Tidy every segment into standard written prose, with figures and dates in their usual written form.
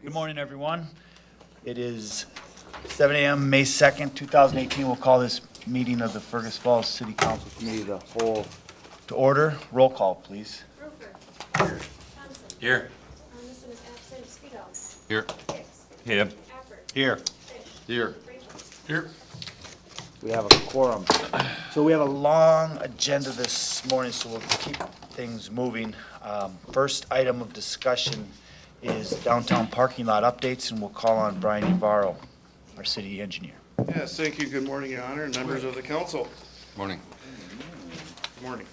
Good morning, everyone. It is 7 a.m., May 2nd, 2018. We'll call this meeting of the Fergus Falls City Council Committee the whole to order. Roll call, please. Roper. Here. Thompson. Here. Anderson is absent. Speedo. Here. Hicks. Here. Appert. Here. Fish. Here. Rachel. Here. We have a quorum. So we have a long agenda this morning, so we'll keep things moving. First item of discussion is downtown parking lot updates, and we'll call on Brian Navarro, our city engineer. Yes, thank you. Good morning, Your Honor, and members of the council. Morning. Good morning.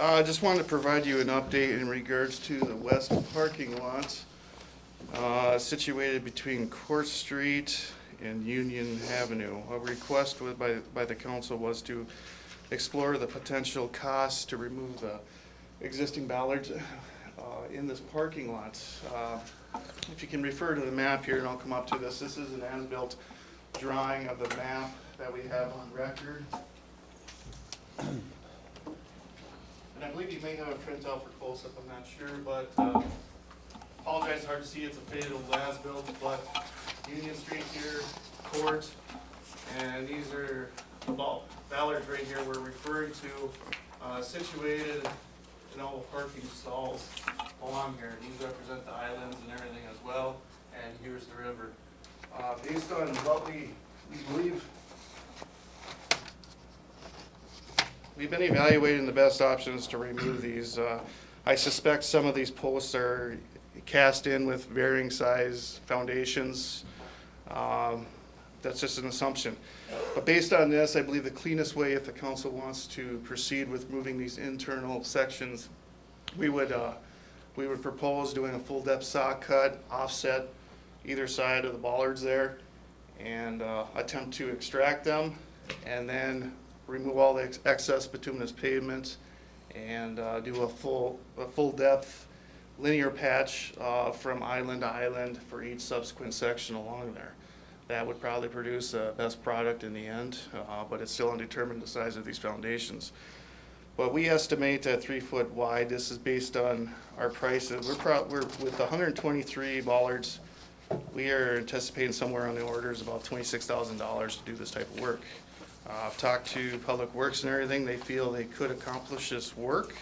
I just wanted to provide you an update in regards to the west parking lot situated between Court Street and Union Avenue. A request by the council was to explore the potential costs to remove the existing bollards in this parking lot. If you can refer to the map here, and I'll come up to this. This is an as-built drawing of the map that we have on record. And I believe you may have a printout for close-up, I'm not sure, but apologize, hard to see, it's a faded old as-built, but Union Street here, Court, and these are the bollards right here we're referring to, situated in all the parking stalls along here. These represent the islands and everything as well, and here's the river. Based on what we believe, we've been evaluating the best options to remove these. I suspect some of these posts are cast in with varying size foundations. That's just an assumption. But based on this, I believe the cleanest way, if the council wants to proceed with moving these internal sections, we would propose doing a full depth saw cut, offset either side of the bollards there, and attempt to extract them, and then remove all the excess bituminous pavement, and do a full depth linear patch from island to island for each subsequent section along there. That would probably produce a best product in the end, but it's still undetermined the size of these foundations. But we estimate at 3 foot wide. This is based on our prices. We're with 123 bollards. We are anticipating somewhere on the orders about $26,000 to do this type of work. I've talked to Public Works and everything. They feel they could accomplish this work.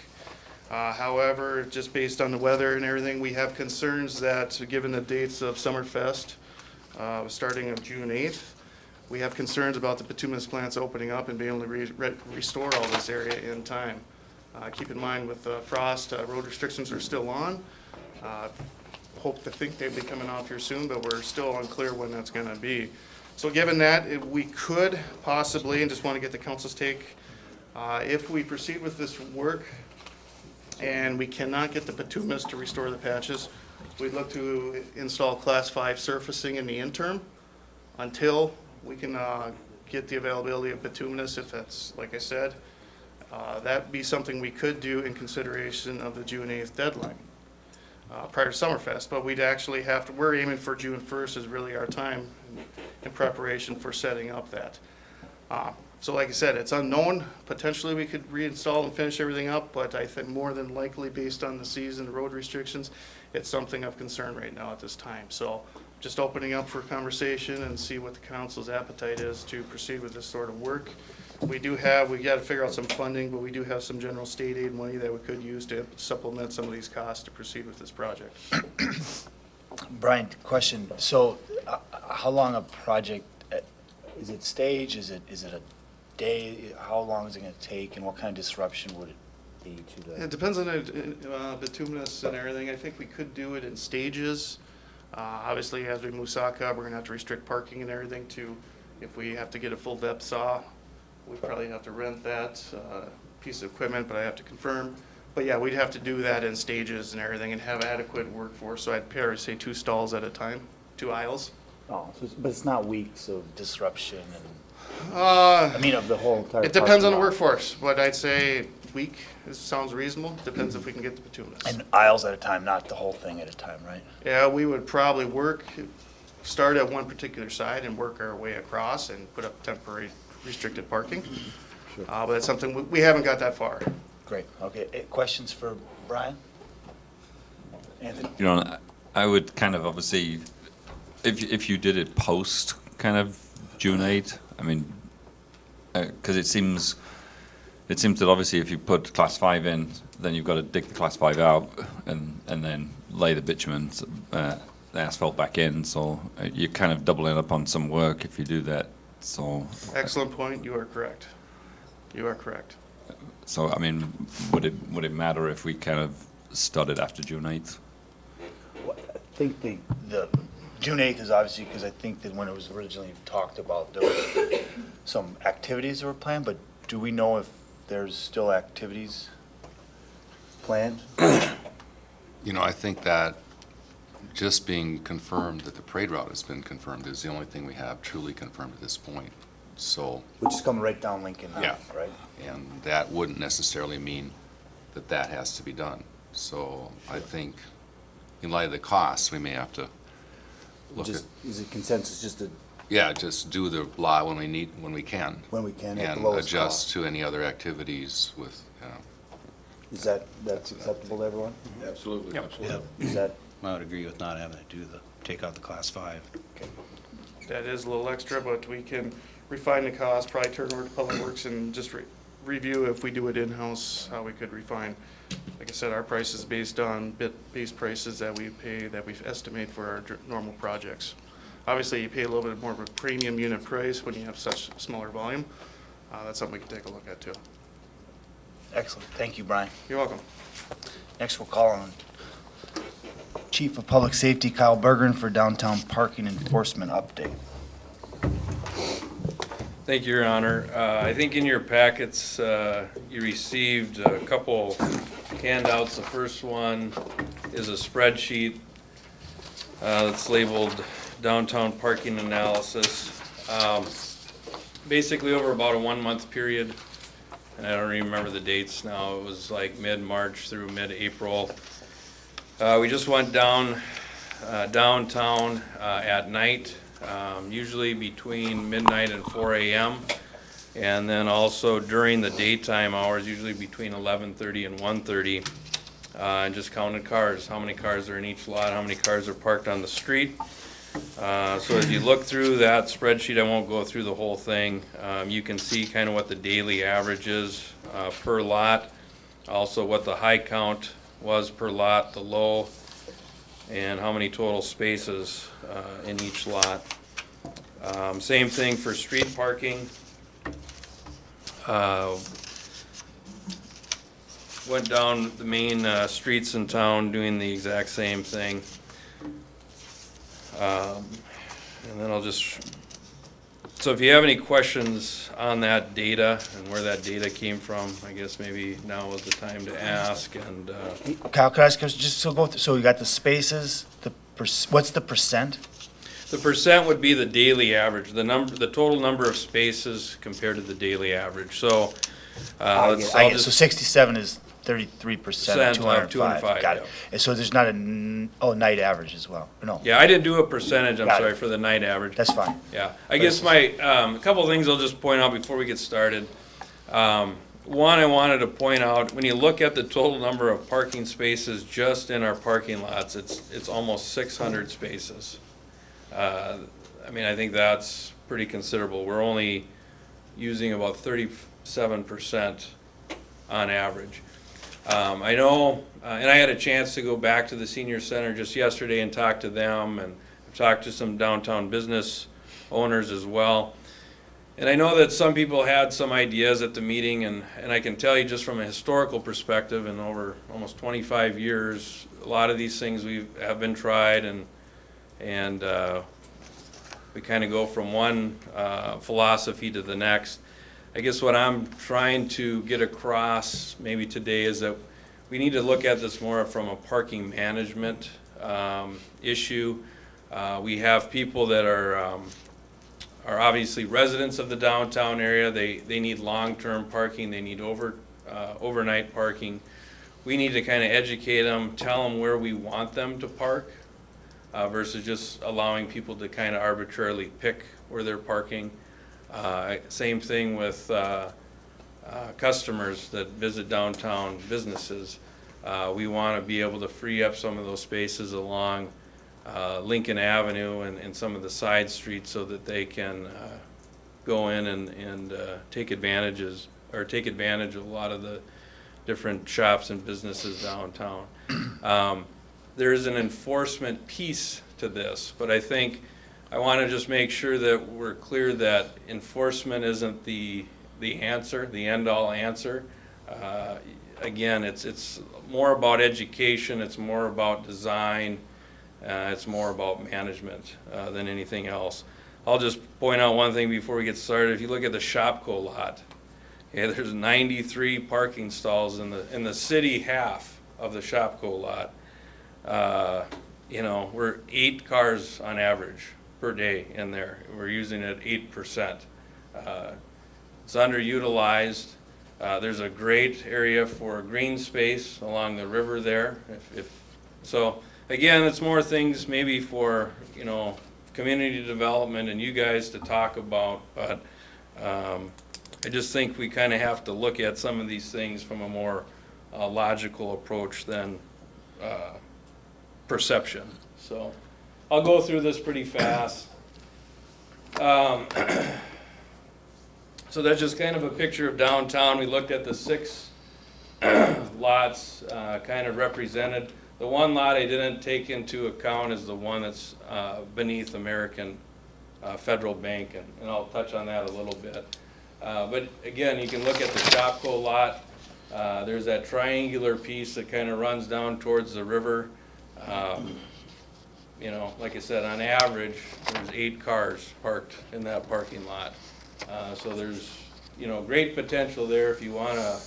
However, just based on the weather and everything, we have concerns that given the dates of Summerfest, starting on June 8th, we have concerns about the bituminous plants opening up and being able to restore all this area in time. Keep in mind with frost, road restrictions are still on. Hope to think they'll be coming off here soon, but we're still unclear when that's going to be. So given that, we could possibly, and just want to get the council's take, if we proceed with this work and we cannot get the bituminous to restore the patches, we'd look to install Class 5 surfacing in the interim until we can get the availability of bituminous, if that's, like I said. That'd be something we could do in consideration of the June 8th deadline prior to Summerfest, but we'd actually have to, we're aiming for June 1st is really our time in preparation for setting up that. So like I said, it's unknown. Potentially we could reinstall and finish everything up, but I think more than likely based on the season, the road restrictions, it's something of concern right now at this time. So just opening up for conversation and see what the council's appetite is to proceed with this sort of work. We got to figure out some funding, but we do have some general state aid money that we could use to supplement some of these costs to proceed with this project. Brian, question. So how long a project, is it staged? Is it a day? How long is it going to take, and what kind of disruption would it be to the? It depends on the bituminous and everything. I think we could do it in stages. Obviously, as we move saw cut, we're going to have to restrict parking and everything to, if we have to get a full depth saw, we probably have to rent that piece of equipment, but I have to confirm. But yeah, we'd have to do that in stages and everything and have adequate workforce. So I'd pair, say, 2 stalls at a time, 2 aisles. Oh, so but it's not weeks of disruption and, I mean, of the whole entire. It depends on the parking lot. workforce, but I'd say week sounds reasonable. Depends if we can get the bituminous. And aisles at a time, not the whole thing at a time, right? Yeah, we would probably start at one particular side and work our way across and put up temporary restricted parking. Sure. But that's something, we haven't got that far. Great. Okay. Questions for Brian? Anthony? You know, I would kind of obviously, if you did it post kind of June 8, I mean, because it seems that obviously if you put class 5 in, then you've got to dig the class 5 out and then lay the bitumen, the asphalt back in. So you're kind of doubling up on some work if you do that. So Excellent point. You are correct. You are correct. So I mean, would it matter if we kind of started after June 8th? I think the June 8th is obviously because I think that when it was originally talked about, there was some activities that were planned, but do we know if there's still activities planned? You know, I think that just being confirmed that the parade route has been confirmed is the only thing we have truly confirmed at this point. So, Which is coming right down Lincoln now, Yeah. right? and that wouldn't necessarily mean that that has to be done. So I think in light of the costs, we may have to look at, Just, is it consensus just to, yeah, just do the lot when we can. when we can, at the And lowest adjust cost? to any other activities with, Is that's acceptable to everyone? Absolutely, absolutely. Is that, I would agree with not having to take out the class 5. That is a little extra, but we can refine the cost, probably turn over to Public Works and just review if we do it in-house, how we could refine. Like I said, our price is based on base prices that we pay, that we estimate for our normal projects. Obviously, you pay a little bit more of a premium unit price when you have such smaller volume. That's something we can take a look at too. excellent, thank you, Brian. You're welcome. Next, we'll call on Chief of Public Safety Kyle Bergeron for downtown parking enforcement update. Thank you, Your Honor. I think in your packets, you received a couple handouts. The first one is a spreadsheet that's labeled Downtown Parking Analysis. Basically, over about a 1-month period, and I don't even remember the dates now, it was like mid-March through mid-April. We just went downtown at night, usually between midnight and 4 a.m. And then also during the daytime hours, usually between 11:30 and 1:30, and just counted cars, how many cars are in each lot, how many cars are parked on the street. So as you look through that spreadsheet, I won't go through the whole thing. You can see kind of what the daily average is per lot, also what the high count was per lot, the low, and how many total spaces in each lot. Same thing for street parking. Went down the main streets in town doing the exact same thing. And then I'll just, so if you have any questions on that data and where that data came from, I guess maybe now is the time to ask. And Kyle, could I ask, just so go through, so you got the spaces, what's the percent? the percent would be the daily average, the total number of spaces compared to the daily average. So I let's, get I'll it. So just, 67 is 33% of 205. 205, Got it. yeah. And so there's not night average as well, or no? yeah, I didn't do a percentage, I'm Got it. sorry, for the night average. That's fine. Yeah, I guess my, a couple of things I'll just point out before we get started. One, I wanted to point out, when you look at the total number of parking spaces just in our parking lots, it's almost 600 spaces. I mean, I think that's pretty considerable. We're only using about 37% on average. I know, and I had a chance to go back to the senior center just yesterday and talk to them, and I've talked to some downtown business owners as well. And I know that some people had some ideas at the meeting, and I can tell you just from a historical perspective, in over almost 25 years, a lot of these things have been tried, and we kind of go from one philosophy to the next. I guess what I'm trying to get across maybe today is that we need to look at this more from a parking management issue. We have people that are obviously residents of the downtown area. They need long-term parking. They need overnight parking. We need to kind of educate them, tell them where we want them to park, versus just allowing people to kind of arbitrarily pick where they're parking. Same thing with customers that visit downtown businesses. We want to be able to free up some of those spaces along Lincoln Avenue and some of the side streets so that they can go in and take advantage of a lot of the different shops and businesses downtown. There is an enforcement piece to this, but I think I want to just make sure that we're clear that enforcement isn't the answer, the end-all answer. Again, it's more about education, it's more about design, it's more about management than anything else. I'll just point out one thing before we get started. If you look at the Shopko lot, okay, there's 93 parking stalls in the city half of the Shopko lot. You know, we're 8 cars on average per day in there. We're using it 8%. It's underutilized. There's a great area for green space along the river there. So again, it's more things maybe for, you know, community development and you guys to talk about, but I just think we kind of have to look at some of these things from a more logical approach than perception. So I'll go through this pretty fast. So that's just kind of a picture of downtown. We looked at the 6 lots kind of represented. The one lot I didn't take into account is the one that's beneath American Federal Bank, and I'll touch on that a little bit. But again, you can look at the Shopko lot. There's that triangular piece that kind of runs down towards the river. You know, like I said, on average, there's 8 cars parked in that parking lot. So there's, you know, great potential there if you want to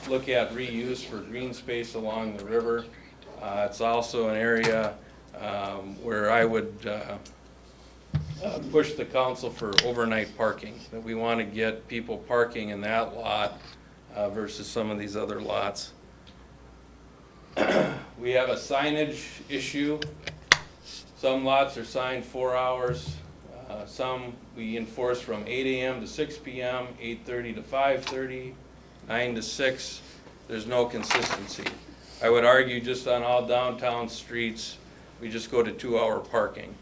look at reuse for green space along the river. It's also an area where I would push the council for overnight parking, that we want to get people parking in that lot versus some of these other lots. We have a signage issue. Some lots are signed 4 hours. Some we enforce from 8 a.m. to 6 p.m., 8:30 to 5:30, 9 to 6. There's no consistency. I would argue just on all downtown streets, we just go to 2-hour parking.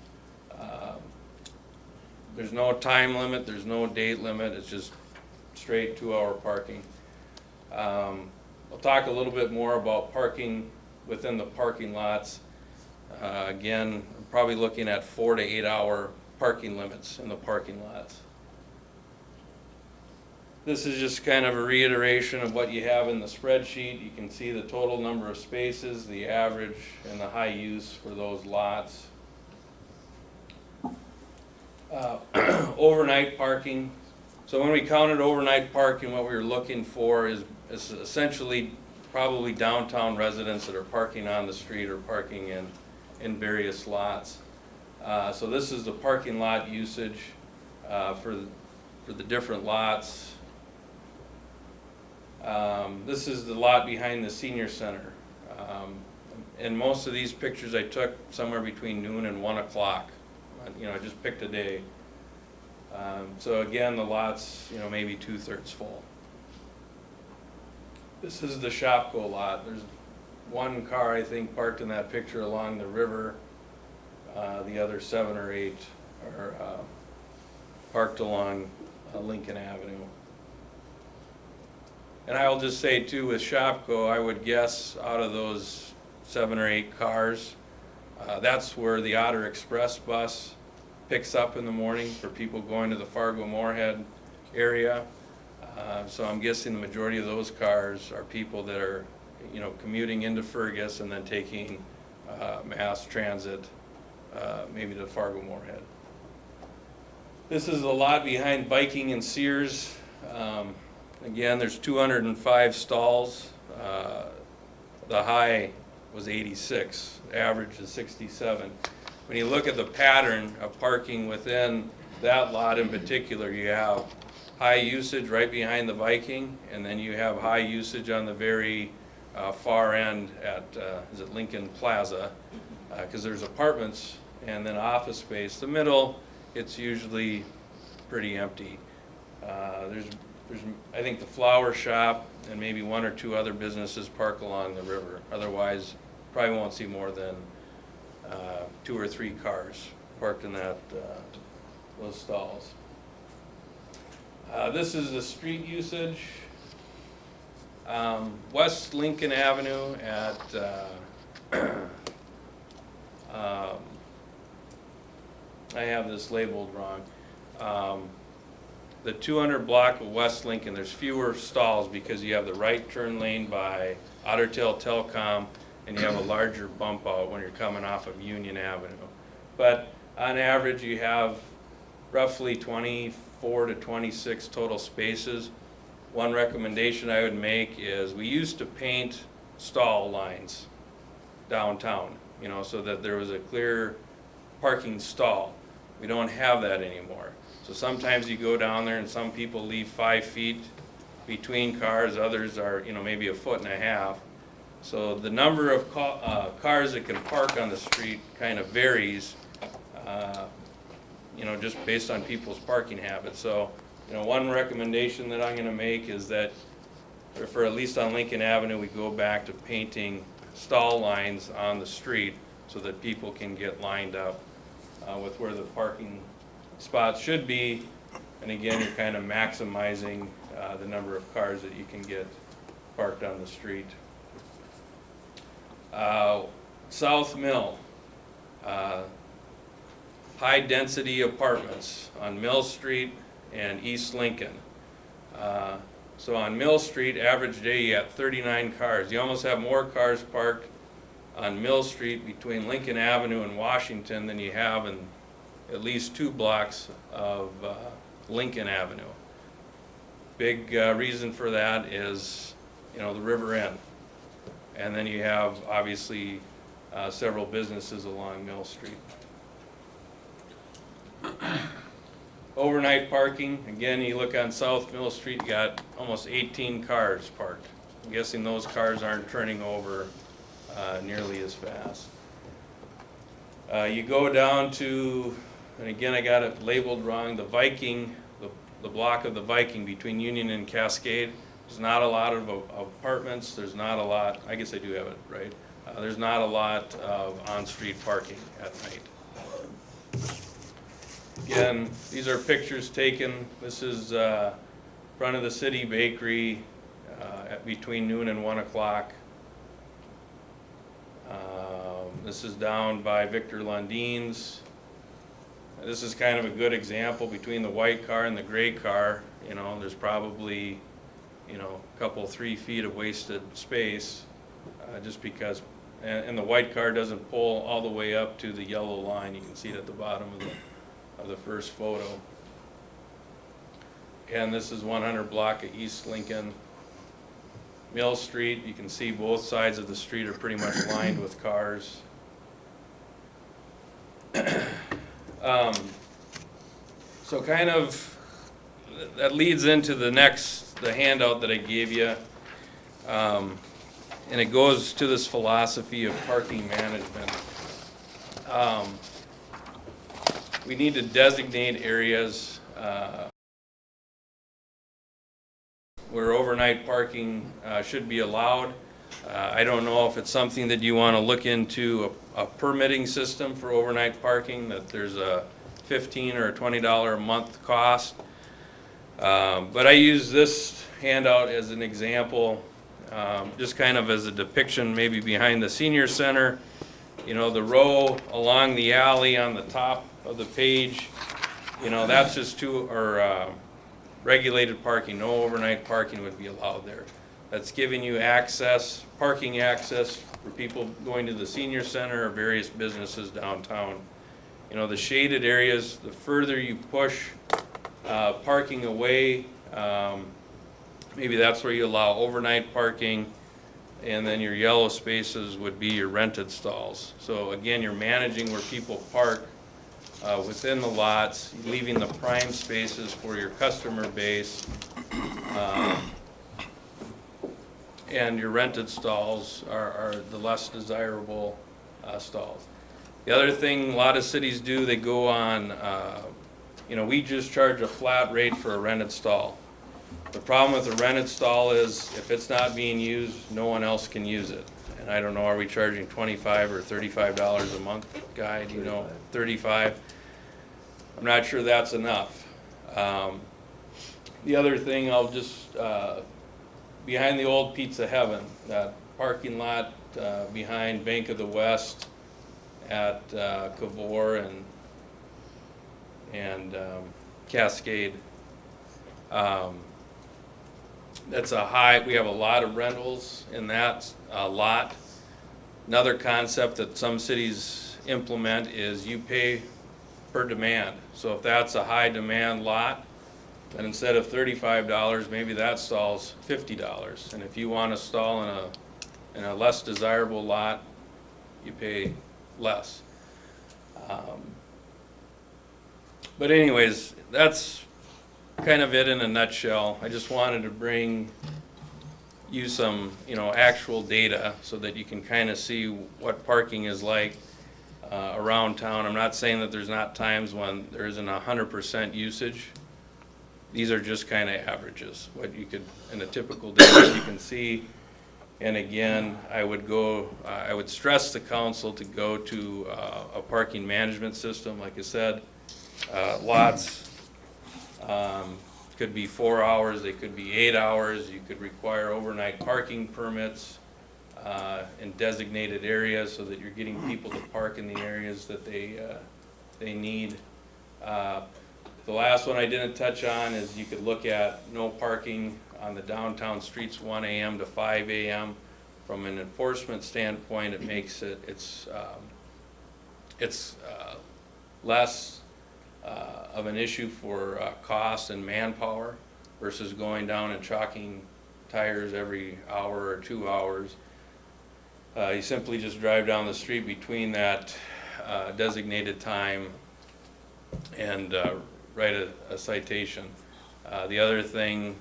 There's no time limit, there's no date limit, it's just straight 2-hour parking. I'll talk a little bit more about parking within the parking lots. Again, I'm probably looking at 4 to 8 hour parking limits in the parking lots. This is just kind of a reiteration of what you have in the spreadsheet. You can see the total number of spaces, the average, and the high use for those lots. Overnight parking. So when we counted overnight parking, what we were looking for is essentially probably downtown residents that are parking on the street or parking in various lots. So this is the parking lot usage for the different lots. This is the lot behind the senior center. And most of these pictures I took somewhere between noon and 1 o'clock. You know, I just picked a day. So again, the lot's, you know, maybe 2/3 full. This is the Shopko lot. There's 1 car, I think, parked in that picture along the river. The other 7 or 8 are parked along Lincoln Avenue. And I will just say too, with Shopko, I would guess out of those 7 or 8 cars, that's where the Otter Express bus picks up in the morning for people going to the Fargo-Moorhead area. So I'm guessing the majority of those cars are people that are, you know, commuting into Fergus and then taking mass transit, maybe to Fargo-Moorhead. This is the lot behind Biking and Sears. Again, there's 205 stalls. The high was 86, average is 67. When you look at the pattern of parking within that lot in particular, you have high usage right behind the Viking, and then you have high usage on the very far end at, is it Lincoln Plaza, because there's apartments and then office space. The middle, it's usually pretty empty. There's I think the flower shop and maybe 1 or 2 other businesses park along the river. Otherwise, probably won't see more than 2 or 3 cars parked in that, those stalls. This is the street usage. West Lincoln Avenue at, I have this labeled wrong. The 200 block of West Lincoln, there's fewer stalls because you have the right turn lane by Ottertail Telecom, and you have a larger bump out when you're coming off of Union Avenue. But on average, you have roughly 24 to 26 total spaces. One recommendation I would make is we used to paint stall lines downtown, you know, so that there was a clear parking stall. We don't have that anymore. So sometimes you go down there and some people leave 5 feet between cars, others are, you know, maybe 1.5 feet. So the number of cars that can park on the street kind of varies, you know, just based on people's parking habits. So, you know, one recommendation that I'm gonna make is that for at least on Lincoln Avenue, we go back to painting stall lines on the street so that people can get lined up with where the parking spots should be. And again, you're kind of maximizing the number of cars that you can get parked on the street. South Mill, high density apartments on Mill Street and East Lincoln. So on Mill Street, average day you got 39 cars. You almost have more cars parked on Mill Street between Lincoln Avenue and Washington than you have in at least 2 blocks of Lincoln Avenue. Big reason for that is, you know, the river end. And then you have obviously several businesses along Mill Street. Overnight parking, again, you look on South Mill Street, you got almost 18 cars parked. I'm guessing those cars aren't turning over nearly as fast. You go down to, and again I got it labeled wrong, the Viking, the block of the Viking between Union and Cascade. There's not a lot of apartments, there's not a lot, I guess I do have it right, there's not a lot of on-street parking at night. Again, these are pictures taken, this is front of the City Bakery between noon and 1 o'clock. This is down by Victor Lundine's. This is kind of a good example between the white car and the gray car. You know, there's probably, you know, a couple, 3 feet of wasted space just because, and the white car doesn't pull all the way up to the yellow line. You can see it at the bottom of the first photo. And this is 100 block of East Lincoln. Mill Street, you can see both sides of the street are pretty much lined with cars. So kind of, that leads into the handout that I gave you. And it goes to this philosophy of parking management. We need to designate areas where overnight parking should be allowed. I don't know if it's something that you want to look into a permitting system for overnight parking, that there's a $15 or a $20 a month cost. But I use this handout as an example, just kind of as a depiction maybe behind the senior center. You know, the row along the alley on the top of the page, you know, that's just regulated parking. No overnight parking would be allowed there. That's giving you access, parking access for people going to the senior center or various businesses downtown. You know, the shaded areas, the further you push parking away, maybe that's where you allow overnight parking, and then your yellow spaces would be your rented stalls. So again, you're managing where people park within the lots, leaving the prime spaces for your customer base, and your rented stalls are the less desirable stalls. The other thing a lot of cities do, they go on, you know, we just charge a flat rate for a rented stall. The problem with a rented stall is if it's not being used, no one else can use it. And I don't know, are we charging $25 or $35 a month, Guy? Do you know? 35. I'm not sure that's enough. The other thing, I'll just, behind the old Pizza Heaven, that parking lot behind Bank of the West at Cavor and Cascade. That's a high, we have a lot of rentals in that lot. Another concept that some cities implement is you pay per demand. So if that's a high demand lot, then instead of $35, maybe that stalls $50. And if you want to stall in a less desirable lot, you pay less. But anyways, that's kind of it in a nutshell. I just wanted to bring you some, actual data so that you can kind of see what parking is like around town. I'm not saying that there's not times when there isn't 100% usage. These are just kind of averages, what you could, in a typical day, what you can see. And again, I would stress the council to go to a parking management system. Like I said, lots could be 4 hours, they could be 8 hours. You could require overnight parking permits in designated areas so that you're getting people to park in the areas that they need. The last one I didn't touch on is you could look at no parking on the downtown streets 1 a.m. to 5 a.m. From an enforcement standpoint, it makes it's less of an issue for cost and manpower versus going down and chalking tires every hour or 2 hours. You simply just drive down the street between that designated time and write a citation. The other thing,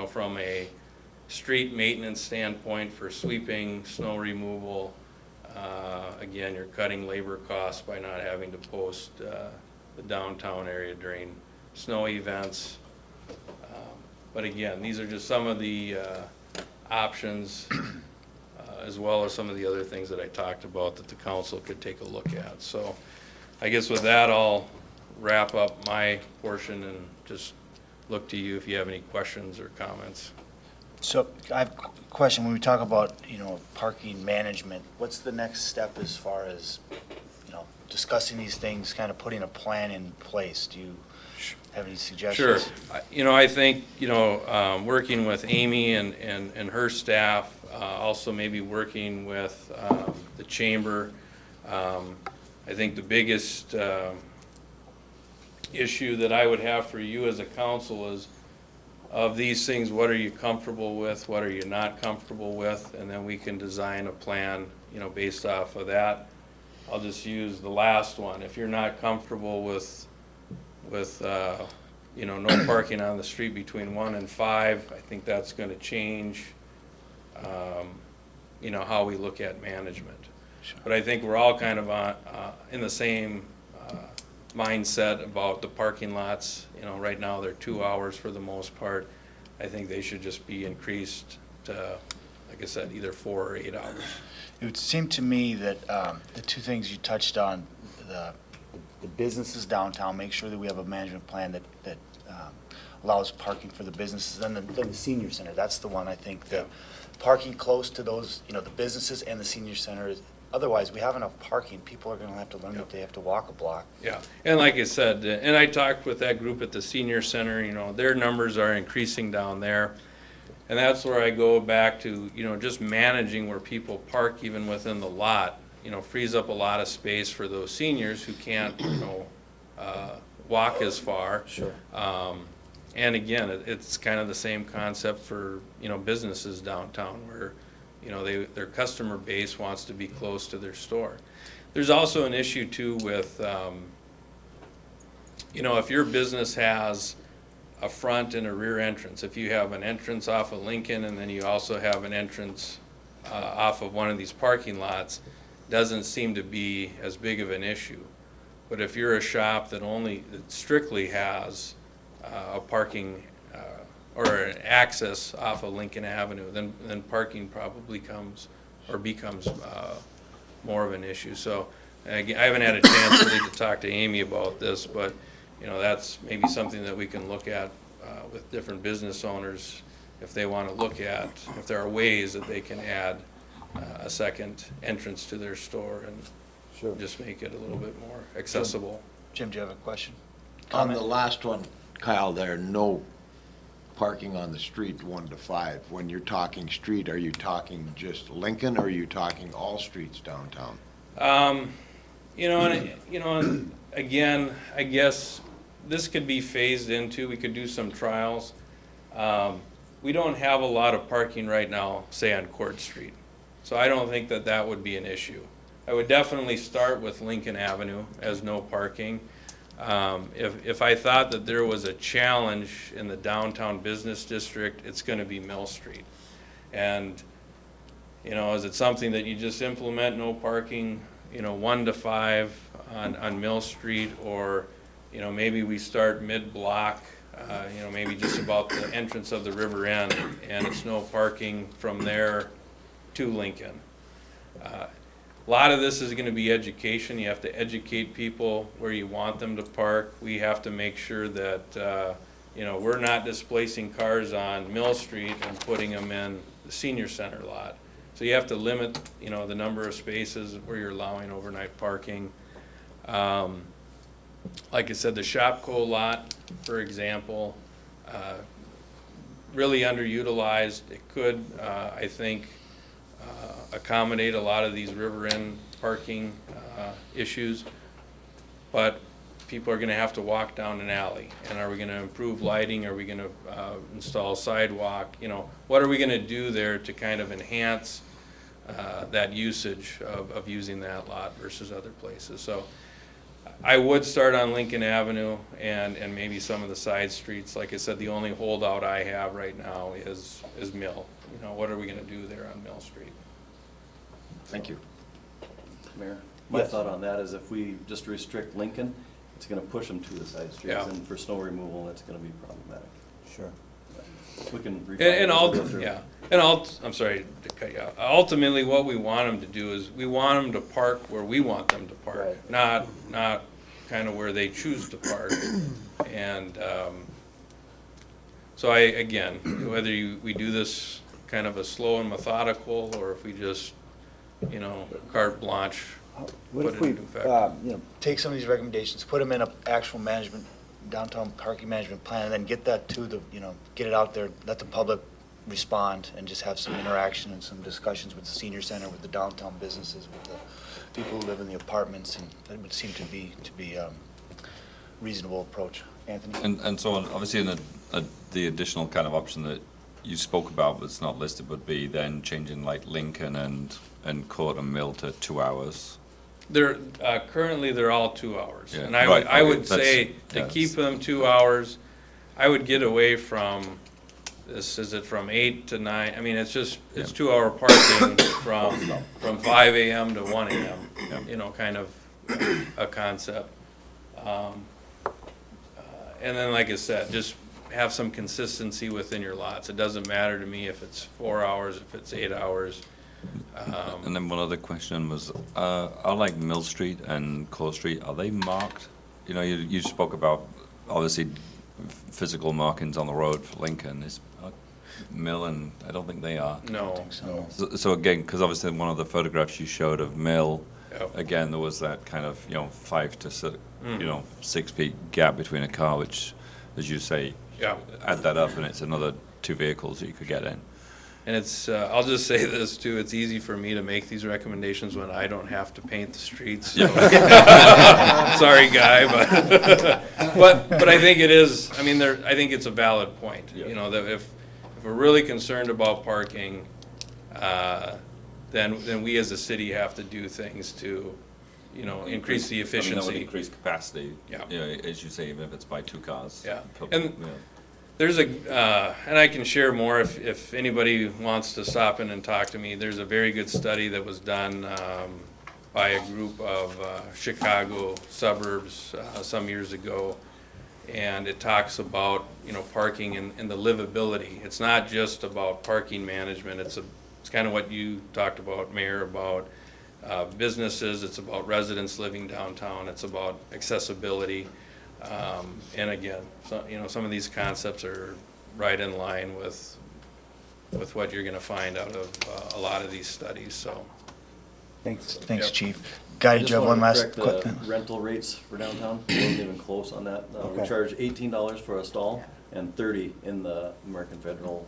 from a street maintenance standpoint for sweeping, snow removal, again, you're cutting labor costs by not having to post the downtown area during snow events. But again, these are just some of the options as well as some of the other things that I talked about that the council could take a look at. So I guess with that, I'll wrap up my portion and just look to you if you have any questions or comments. So I have a question. When we talk about, parking management, what's the next step as far as, discussing these things, kind of putting a plan in place? Do you have any suggestions? Sure. I think, working with Amy and her staff, also maybe working with the chamber. I think the biggest issue that I would have for you as a council is, of these things, what are you comfortable with, what are you not comfortable with, and then we can design a plan, based off of that. I'll just use the last one. If you're not comfortable with no parking on the street between 1 and 5, I think that's going to change, how we look at management. Sure. But I think we're all kind of in the same mindset about the parking lots. Right now they're 2 hours for the most part. I think they should just be increased to, like I said, either 4 or 8 hours. It would seem to me that the two things you touched on, the businesses downtown, make sure that we have a management plan that allows parking for the businesses, and then the senior center. That's the one I think that parking close to those, the businesses and the senior center is. Otherwise, we have enough parking. People are going to have to learn that they have to walk a block. Yeah, and like I said, and I talked with that group at the senior center, their numbers are increasing down there. And that's where I go back to, just managing where people park even within the lot, frees up a lot of space for those seniors who can't, walk as far. Sure. And again, it's kind of the same concept for, businesses downtown where, their customer base wants to be close to their store. There's also an issue too with, if your business has a front and a rear entrance, if you have an entrance off of Lincoln and then you also have an entrance off of one of these parking lots, doesn't seem to be as big of an issue. But if you're a shop that strictly has a parking or an access off of Lincoln Avenue, then parking probably comes or becomes more of an issue. So again, I haven't had a chance really to talk to Amy about this, but you know, that's maybe something that we can look at with different business owners if they want to look at, if there are ways that they can add a second entrance to their store and just make it a little bit more accessible. Jim, do you have a question? On the Comment? last one, Kyle, there, no parking on the street 1 to 5. When you're talking street, are you talking just Lincoln, or are you talking all streets downtown? And again, I guess this could be phased into, we could do some trials. We don't have a lot of parking right now, say on Court Street. So I don't think that that would be an issue. I would definitely start with Lincoln Avenue as no parking. If I thought that there was a challenge in the downtown business district, it's gonna be Mill Street. And, you know, is it something that you just implement no parking, 1 to 5 on Mill Street, or, maybe we start mid-block, maybe just about the entrance of the river end, and it's no parking from there to Lincoln. A lot of this is going to be education. You have to educate people where you want them to park. We have to make sure that, we're not displacing cars on Mill Street and putting them in the senior center lot. So you have to limit, the number of spaces where you're allowing overnight parking. Like I said, the Shopco lot, for example, really underutilized. It could, I think, accommodate a lot of these river end parking issues, but people are gonna have to walk down an alley. And are we gonna improve lighting? Are we gonna install sidewalk? What are we gonna do there to kind of enhance that usage of using that lot versus other places? So I would start on Lincoln Avenue and maybe some of the side streets. Like I said, the only holdout I have right now is Mill. What are we gonna do there on Mill Street? Thank you. Mayor, my Yes. thought on that is if we just restrict Lincoln, it's gonna push them to the side streets, Yeah. and for snow removal, that's gonna be problematic. Sure. We can refine it as we go through. I'm sorry to cut you off. Ultimately, what we want them to do is, we want them to park where we want them to park, Right. not kind of where they choose to park. And, so again, whether we do this kind of a slow and methodical, or if we just, carte blanche, What put if it we, into effect. take some of these recommendations, put them in an actual downtown parking management plan, and then get that to the, get it out there, let the public respond, and just have some interaction and some discussions with the senior center, with the downtown businesses, with the people who live in the apartments, and that would seem to be a reasonable approach. Anthony? And so obviously in the additional kind of option that you spoke about that's not listed would be then changing like Lincoln and Court and Mill to 2 hours. They're, currently, they're all 2 hours. Yeah, And right, I okay, would say, to yeah, keep them 2 hours, I would get away from, is it from 8 to 9? I mean, it's 2-hour parking from 5 AM to 1 AM, Yeah. kind of a concept. And then, like I said, just have some consistency within your lots. It doesn't matter to me if it's 4 hours, if it's 8 hours. And then one other question was, are like Mill Street and Court Street, are they marked? You spoke about obviously physical markings on the road for Lincoln. Is Mill, and I don't think they are. No. So again, because obviously in one of the photographs you showed of Mill, Yep. again, there was that kind of, 5 to 6, 6 feet gap between a car, which, as you say, Yeah. add that up and it's another 2 vehicles that you could get in. And it's, I'll just say this too, it's easy for me to make these recommendations when I don't have to paint the streets. So. Sorry, Guy, but I think it is, I mean, I think it's a valid point. Yeah. That if we're really concerned about parking, then we as a city have to do things to, increase the I mean, that would efficiency. increase capacity. Yeah. As you say, even if it's by 2 cars. Yeah. Probably, And there's and I can share more if anybody wants to stop in and talk to me. There's a very good study that was done by a group of Chicago suburbs some years ago, and it talks about parking and the livability. It's not just about parking management. It's kind of what you talked about, Mayor, about businesses, it's about residents living downtown, it's about accessibility. And again, so, you know, some of these concepts are right in line with what you're gonna find out of a lot of these studies, so. Thanks, Yep. Chief. Guy, did you have one last quick? Just want to correct the rental rates for downtown, we weren't even close on that. We Okay. charge $18 for a stall and $30 in the American Federal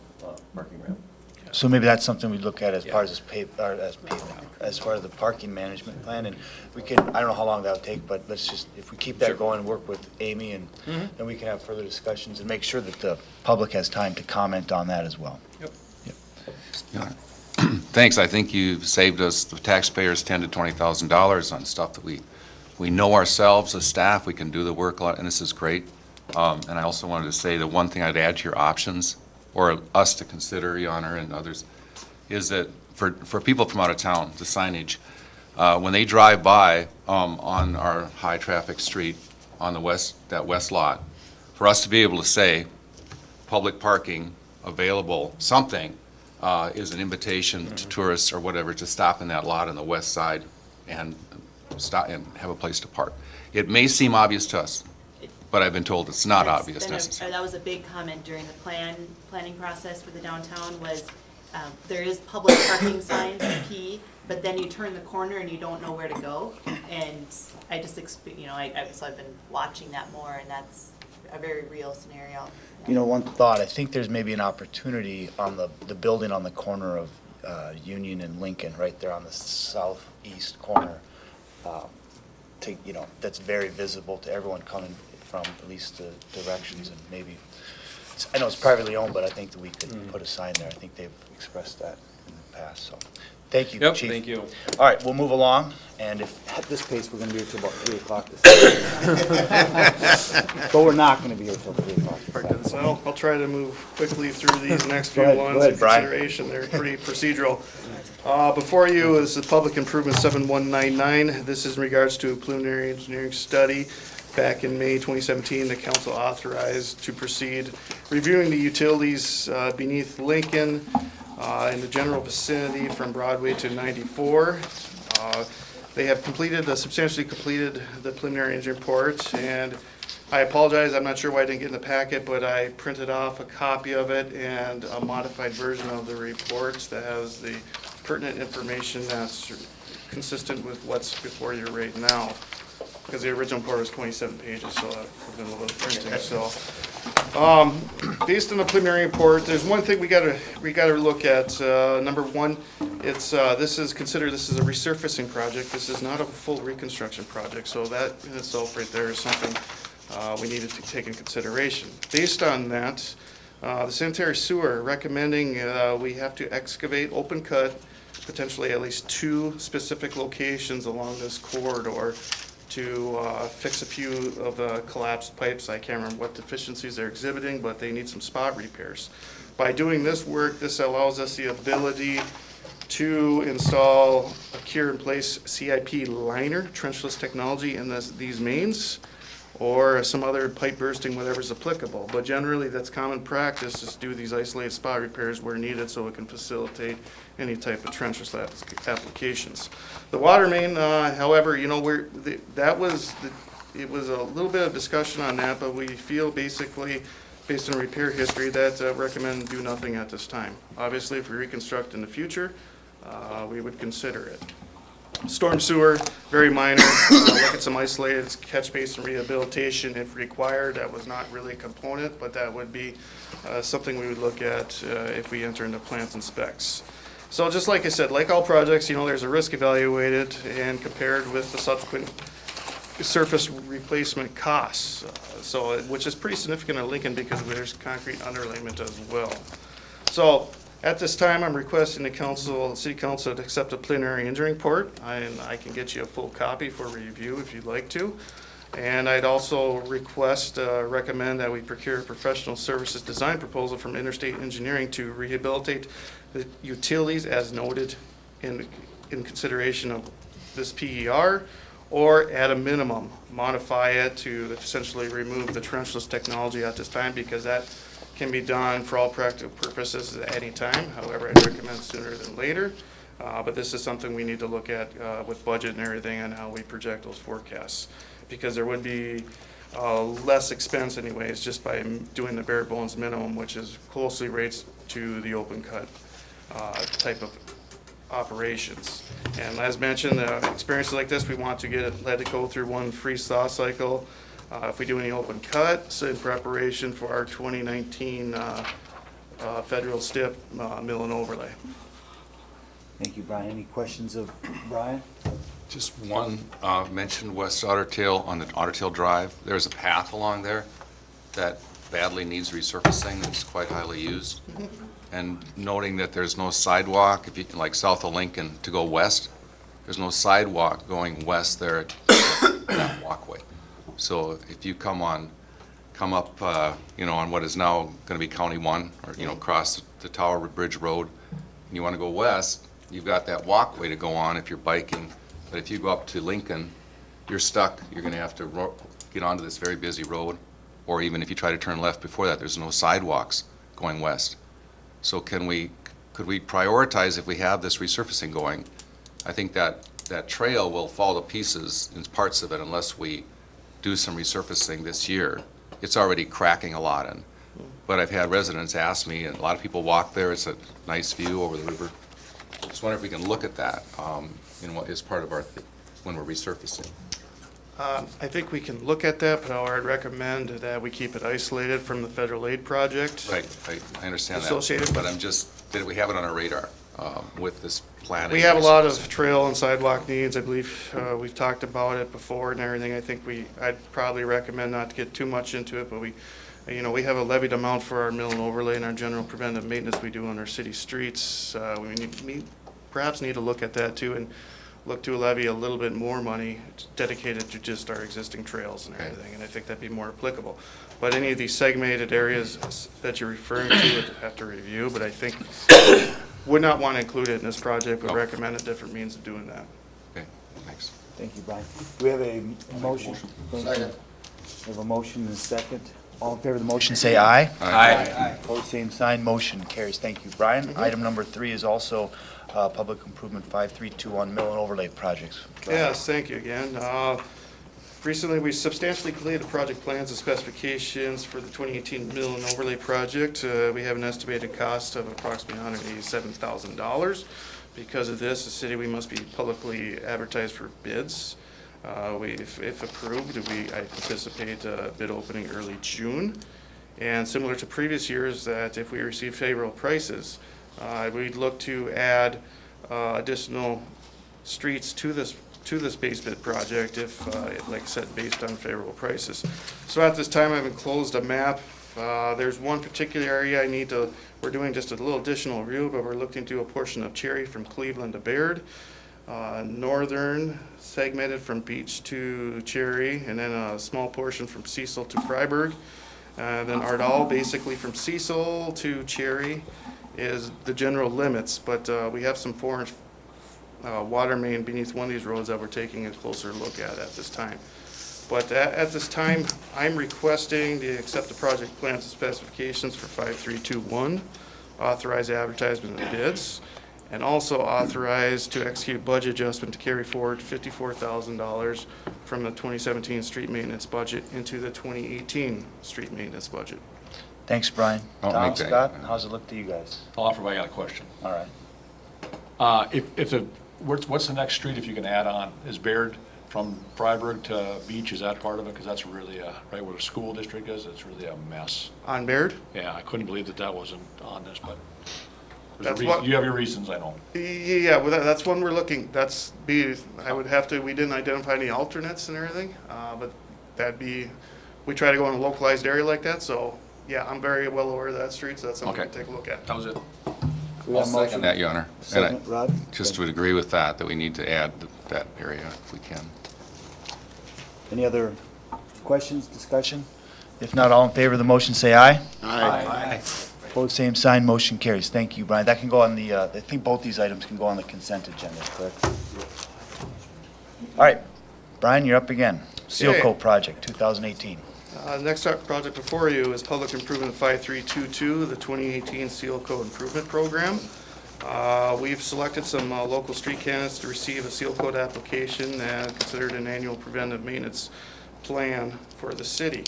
parking ramp. So maybe that's something we look at as Yeah. part of this as part of the parking management plan, and we can, I don't know how long that'll take, but let's just, if we keep that going, work with Amy, and then we can have further discussions and make sure that the public has time to comment on that as well. Yep. Thanks. I think you've saved us, the taxpayers, $10,000 to $20,000 on stuff that we know ourselves as staff. We can do the work a lot, and this is great. And I also wanted to say the one thing I'd add to your options, or us to consider, Your Honor, and others, is that for people from out of town, the signage, when they drive by on our high-traffic street on the that west lot, for us to be able to say, public parking available, something, is an invitation to tourists or whatever to stop in that lot on the west side and stop and have a place to park. It may seem obvious to us, but I've been told it's not That's obvious been a- necessarily. That was a big comment during the planning process for the downtown was, there is public parking signs, P, but then you turn the corner and you don't know where to go. And I just, so I've been watching that more, and that's a very real scenario. You know, one thought, I think there's maybe an opportunity on the building on the corner of Union and Lincoln, right there on the southeast corner, that's very visible to everyone coming from at least the directions, and maybe, I know it's privately owned, but I think that we could put a sign there. I think they've expressed that in the past, so. Thank you, Yep, Chief. thank you. All right, we'll move along, and if, at this pace, we're gonna be here till about 3 o'clock this evening. But we're not gonna be here till 3 o'clock. So I'll try to move quickly through these next few Go ahead, ones in Brian. consideration. They're pretty procedural. Before you is the Public Improvement 7199. This is in regards to a preliminary engineering study. Back in May 2017, the council authorized to proceed reviewing the utilities beneath Lincoln in the general vicinity from Broadway to 94. They have substantially completed the preliminary engineering report, and I apologize, I'm not sure why I didn't get in the packet, but I printed off a copy of it and a modified version of the report that has the pertinent information that's consistent with what's before you right now. Because the original report was 27 pages, so that would have been a little printing, so. Based on the preliminary report, there's one thing we gotta look at. Number one, this is a resurfacing project. This is not a full reconstruction project, so that in itself right there is something we needed to take in consideration. Based on that, the sanitary sewer recommending we have to excavate, open cut, potentially at least 2 specific locations along this corridor to fix a few of the collapsed pipes. I can't remember what deficiencies they're exhibiting, but they need some spot repairs. By doing this work, this allows us the ability to install a cure-in-place CIP liner, trenchless technology, in these mains, or some other pipe bursting, whatever's applicable. But generally, that's common practice, is to do these isolated spot repairs where needed so it can facilitate any type of trenchless applications. The water main, however, it was a little bit of discussion on that, but we feel basically, based on repair history, that recommend do nothing at this time. Obviously, if we reconstruct in the future, we would consider it. Storm sewer, very minor. Look at some isolated catch basin rehabilitation if required. That was not really a component, but that would be something we would look at if we enter into plans and specs. So just like I said, like all projects, there's a risk evaluated and compared with the subsequent surface replacement costs. Which is pretty significant at Lincoln because there's concrete underlayment as well. So at this time, I'm requesting the city council to accept a preliminary engineering report, and I can get you a full copy for review if you'd like to. And I'd also recommend that we procure a professional services design proposal from Interstate Engineering to rehabilitate the utilities as noted in consideration of this PER, or at a minimum, modify it to essentially remove the trenchless technology at this time, because that can be done for all practical purposes at any time. However, I'd recommend sooner than later. But this is something we need to look at with budget and everything and how we project those forecasts. Because there would be less expense anyways, just by doing the bare bones minimum, which is closely rates to the open cut type of operations. And as mentioned, experiences like this, we want to let it go through one freeze thaw cycle. If we do any open cuts in preparation for our 2019 federal STIP mill and overlay. Thank you, Brian. Any questions of Brian? Just one, mentioned West Otter Tail on the Otter Tail Drive. There's a path along there that badly needs resurfacing. It's quite highly used. And noting that there's no sidewalk, if you can, like south of Lincoln, to go west, there's no sidewalk going west there at that walkway. So if you come up, on what is now going to be County 1, or, across the Tower Bridge Road, and you want to go west, you've got that walkway to go on if you're biking. But if you go up to Lincoln, you're stuck. You're going to have to get onto this very busy road. Or even if you try to turn left before that, there's no sidewalks going west. So could we prioritize if we have this resurfacing going? I think that trail will fall to pieces in parts of it unless we do some resurfacing this year. It's already cracking a lot in. But I've had residents ask me, and a lot of people walk there. It's a nice view over the river. Just wonder if we can look at that what is part of our when we're resurfacing. I think we can look at that, but I'd recommend that we keep it isolated from the federal aid project. Right, I understand that. Associated. But that we have it on our radar with this planning. We have a lot of trail and sidewalk needs. I believe we've talked about it before and everything. I think I'd probably recommend not to get too much into it, but we have a levied amount for our mill and overlay and our general preventive maintenance we do on our city streets. We perhaps need to look at that too and look to levy a little bit more money dedicated to just our existing trails and everything, and I think that'd be more applicable. But any of these segmented areas that you're referring to, would have to review, but I think would not want to include it in this project, but recommend a different means of doing that. Okay, thanks. Thank you, Brian. Do we have a motion? Second. We have a motion and a second. All in favor of the motion, say aye. Aye. Opposed, same sign. Motion carries. Thank you, Brian. Item number 3 is also Public Improvement 5321 Mill and Overlay Projects. Yes, thank you again. Recently, we substantially completed project plans and specifications for the 2018 Mill and Overlay Project. We have an estimated cost of approximately $187,000. Because of this, the city, we must be publicly advertised for bids. If approved, I anticipate a bid opening early June. And similar to previous years, that if we receive favorable prices, we'd look to add additional streets to this base bid project if, like I said, based on favorable prices. So at this time, I've enclosed a map. There's one particular area we're doing just a little additional review, but we're looking to do a portion of Cherry from Cleveland to Baird. Northern segmented from Beach to Cherry, and then a small portion from Cecil to Freiburg. Then Ardall, basically from Cecil to Cherry, is the general limits, but we have some foreign water main beneath one of these roads that we're taking a closer look at this time. But at this time, I'm requesting to accept the project plans and specifications for 5321, authorize advertisement of bids, and also authorize to execute budget adjustment to carry forward $54,000 from the 2017 street maintenance budget into the 2018 street maintenance budget. Thanks, Brian. I'll Tom, make that. Scott, how's it look to you guys? I'll offer, I got a question. All right. What's the next street if you can add on? Is Baird from Freiburg to Beach, is that part of it? Because that's really, right where the school district is, it's really a mess. On Baird? Yeah, I couldn't believe that wasn't on this, but That's what- you have your reasons, I know. Yeah, well, that's one we're looking, we didn't identify any alternates and everything, but we try to go in a localized area like that, so, yeah, I'm very well aware of that street, so that's something Okay. to take a look at. That was it. We have a motion. Second that, Your Honor. And Second, Rod? just would agree with that we need to add that area if we can. Any other questions, discussion? If not, all in favor of the motion, say aye. Aye. Opposed, same sign. Motion carries. Thank you, Brian. That can go on the, I think both these items can go on the consent agenda, correct? All right, Brian, you're up again. Seal Okay. Coat Project, 2018. Next up project before you is Public Improvement 5322, the 2018 Seal Coat Improvement Program. We've selected some local street candidates to receive a seal coat application and considered an annual preventive maintenance plan for the city.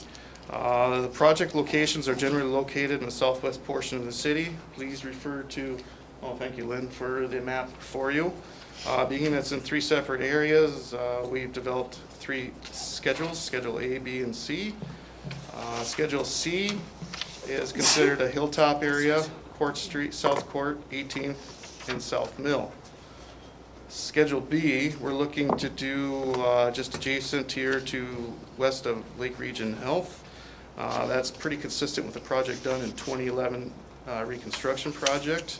The project locations are generally located in the southwest portion of the city. Please refer to, thank you, Lynn, for the map for you. Being it's in 3 separate areas, we've developed 3 schedules, Schedule A, B, and C. Schedule C is considered a hilltop area, Court Street, South Court, 18th, and South Mill. Schedule B, we're looking to do just adjacent here to west of Lake Region Health. That's pretty consistent with the project done in 2011 reconstruction project.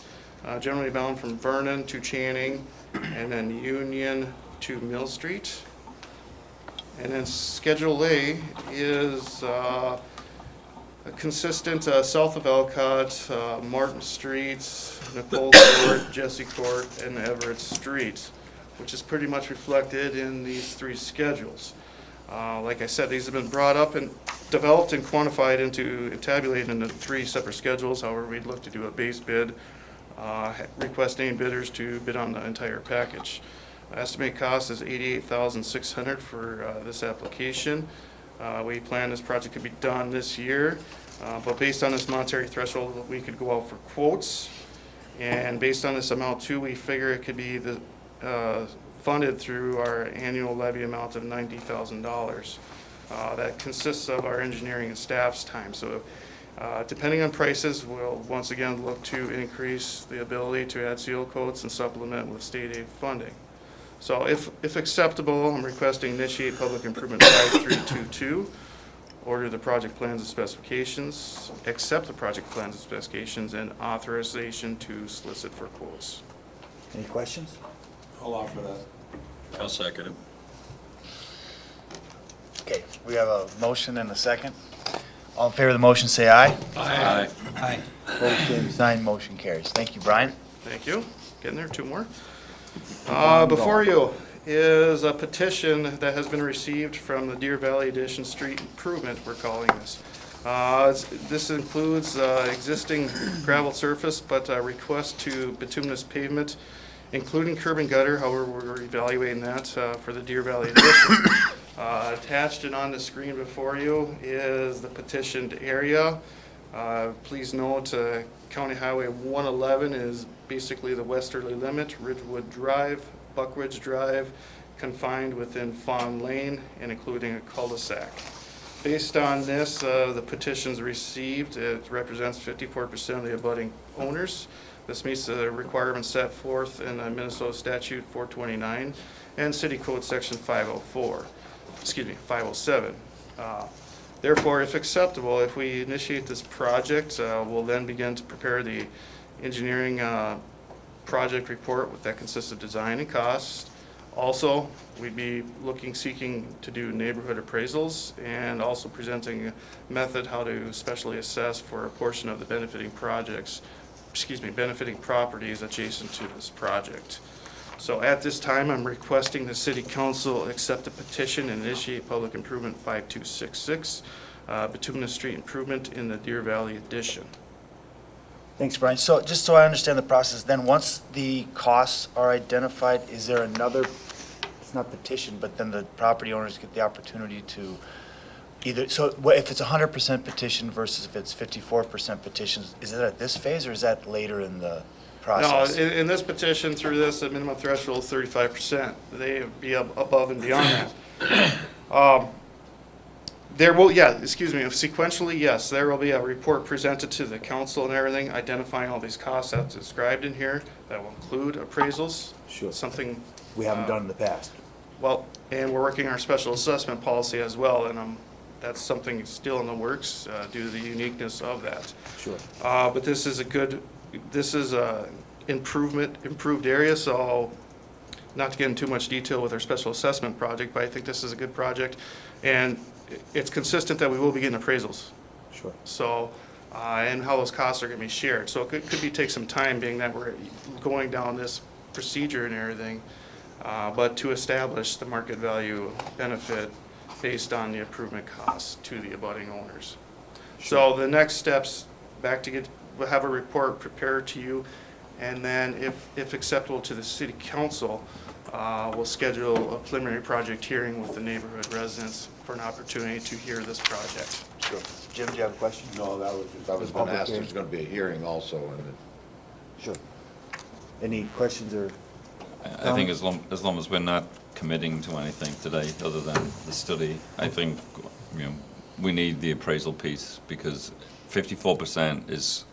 Generally bound from Vernon to Channing, and then Union to Mill Street. And then Schedule A is consistent south of Elcott, Martin Street, Nicole Court, Jesse Court, and Everett Street, which is pretty much reflected in these 3 schedules. Like I said, these have been brought up and developed and quantified into, tabulated into 3 separate schedules. However, we'd look to do a base bid, requesting bidders to bid on the entire package. Estimate cost is $88,600 for this application. We plan this project could be done this year, but based on this monetary threshold, we could go out for quotes. And based on this amount too, we figure it could be funded through our annual levy amount of $90,000. That consists of our engineering and staff's time. So depending on prices, we'll once again look to increase the ability to add seal coats and supplement with state aid funding. So if acceptable, I'm requesting initiate public improvement 5322, order the project plans and specifications, accept the project plans and specifications, and authorization to solicit for quotes. Any questions? I'll offer that. I'll second it. Okay, we have a motion and a second. All in favor of the motion, say aye. Aye. Aye. Opposed, same sign, motion carries. Thank you, Brian. Thank you. Getting there, 2 more. Before you is a petition that has been received from the Deer Valley Addition Street Improvement, we're calling this. This includes existing gravel surface, but a request to bituminous pavement, including curb and gutter. However, we're evaluating that for the Deer Valley Addition. Attached and on the screen before you is the petitioned area. Please note County Highway 111 is basically the westerly limit, Ridgewood Drive, Buckridge Drive, confined within Fawn Lane and including a cul-de-sac. Based on this, the petitions received, it represents 54% of the abutting owners. This meets the requirements set forth in Minnesota Statute 429 and City Code Section 507. Therefore, if acceptable, if we initiate this project, we'll then begin to prepare the engineering project report that consists of design and cost. Also, we'd be seeking to do neighborhood appraisals and also presenting a method how to specially assess for a portion of the benefiting properties adjacent to this project. So at this time, I'm requesting the City Council accept the petition and initiate Public Improvement 5266, bituminous street improvement in the Deer Valley Addition. Thanks, Brian. So just so I understand the process, then once the costs are identified, is there another, it's not petition, but then the property owners get the opportunity to either, so if it's 100% petition versus if it's 54% petition, is it at this phase or is that later in the process? No, in this petition, through this, the minimum threshold is 35%. They be above and beyond that. There will, sequentially, yes, there will be a report presented to the council and everything, identifying all these costs that's described in here. That will include appraisals. Sure. Something We haven't done in the past. well, and we're working our special assessment policy as well, and that's something still in the works due to the uniqueness of that. Sure. But this is a improved area, so not to get into too much detail with our special assessment project, but I think this is a good project, and it's consistent that we will be getting appraisals. Sure. So, and how those costs are gonna be shared. So it could take some time, being that we're going down this procedure and everything, but to establish the market value benefit based on the improvement costs to the abutting owners. So the next steps, we'll have a report prepared to you, and then if acceptable to the city council, we'll schedule a preliminary project hearing with the neighborhood residents for an opportunity to hear this project. Sure. Jim, do you have a question? No, that was just, I was gonna ask, there's gonna be a hearing also, and Sure. Any questions or? I think as long as we're not committing to anything today other than the study, I think, we need the appraisal piece, because 54% is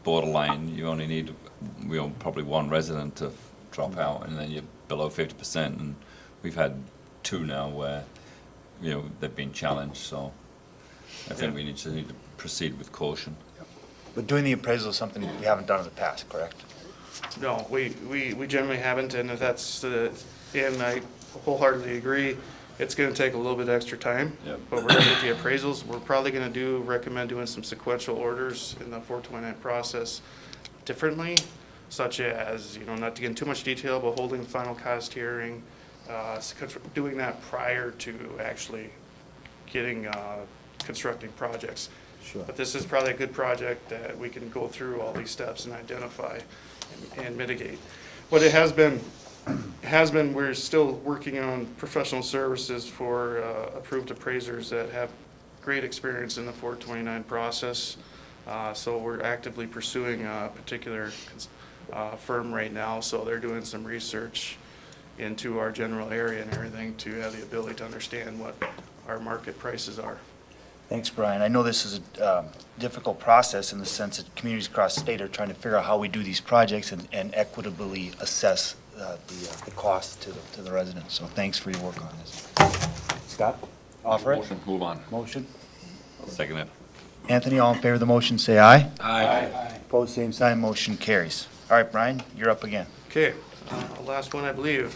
borderline. You only need, probably one resident to drop out, and then you're below 50%, and we've had 2 now where, they've been challenged, so I think we need to proceed with caution. But doing the appraisal is something we haven't done in the past, correct? No, we generally haven't, and and I wholeheartedly agree, it's gonna take a little bit extra time. Yep. But we're gonna get the appraisals, we're probably gonna recommend doing some sequential orders in the 429 process differently, such as, not to get into too much detail, but holding final cost hearing, doing that prior to actually getting, constructing projects. Sure. But this is probably a good project that we can go through all these steps and identify and mitigate. What it has been, we're still working on professional services for approved appraisers that have great experience in the 429 process. So we're actively pursuing a particular firm right now, so they're doing some research into our general area and everything to have the ability to understand what our market prices are. Thanks, Brian. I know this is a difficult process in the sense that communities across the state are trying to figure out how we do these projects and equitably assess the cost to the residents. So thanks for your work on this. Scott, offer it? Motion, move on. Motion. Second it. Anthony, all in favor of the motion, say aye. Aye. Opposed, same sign, motion carries. All right, Brian, you're up again. Okay, last one, I believe.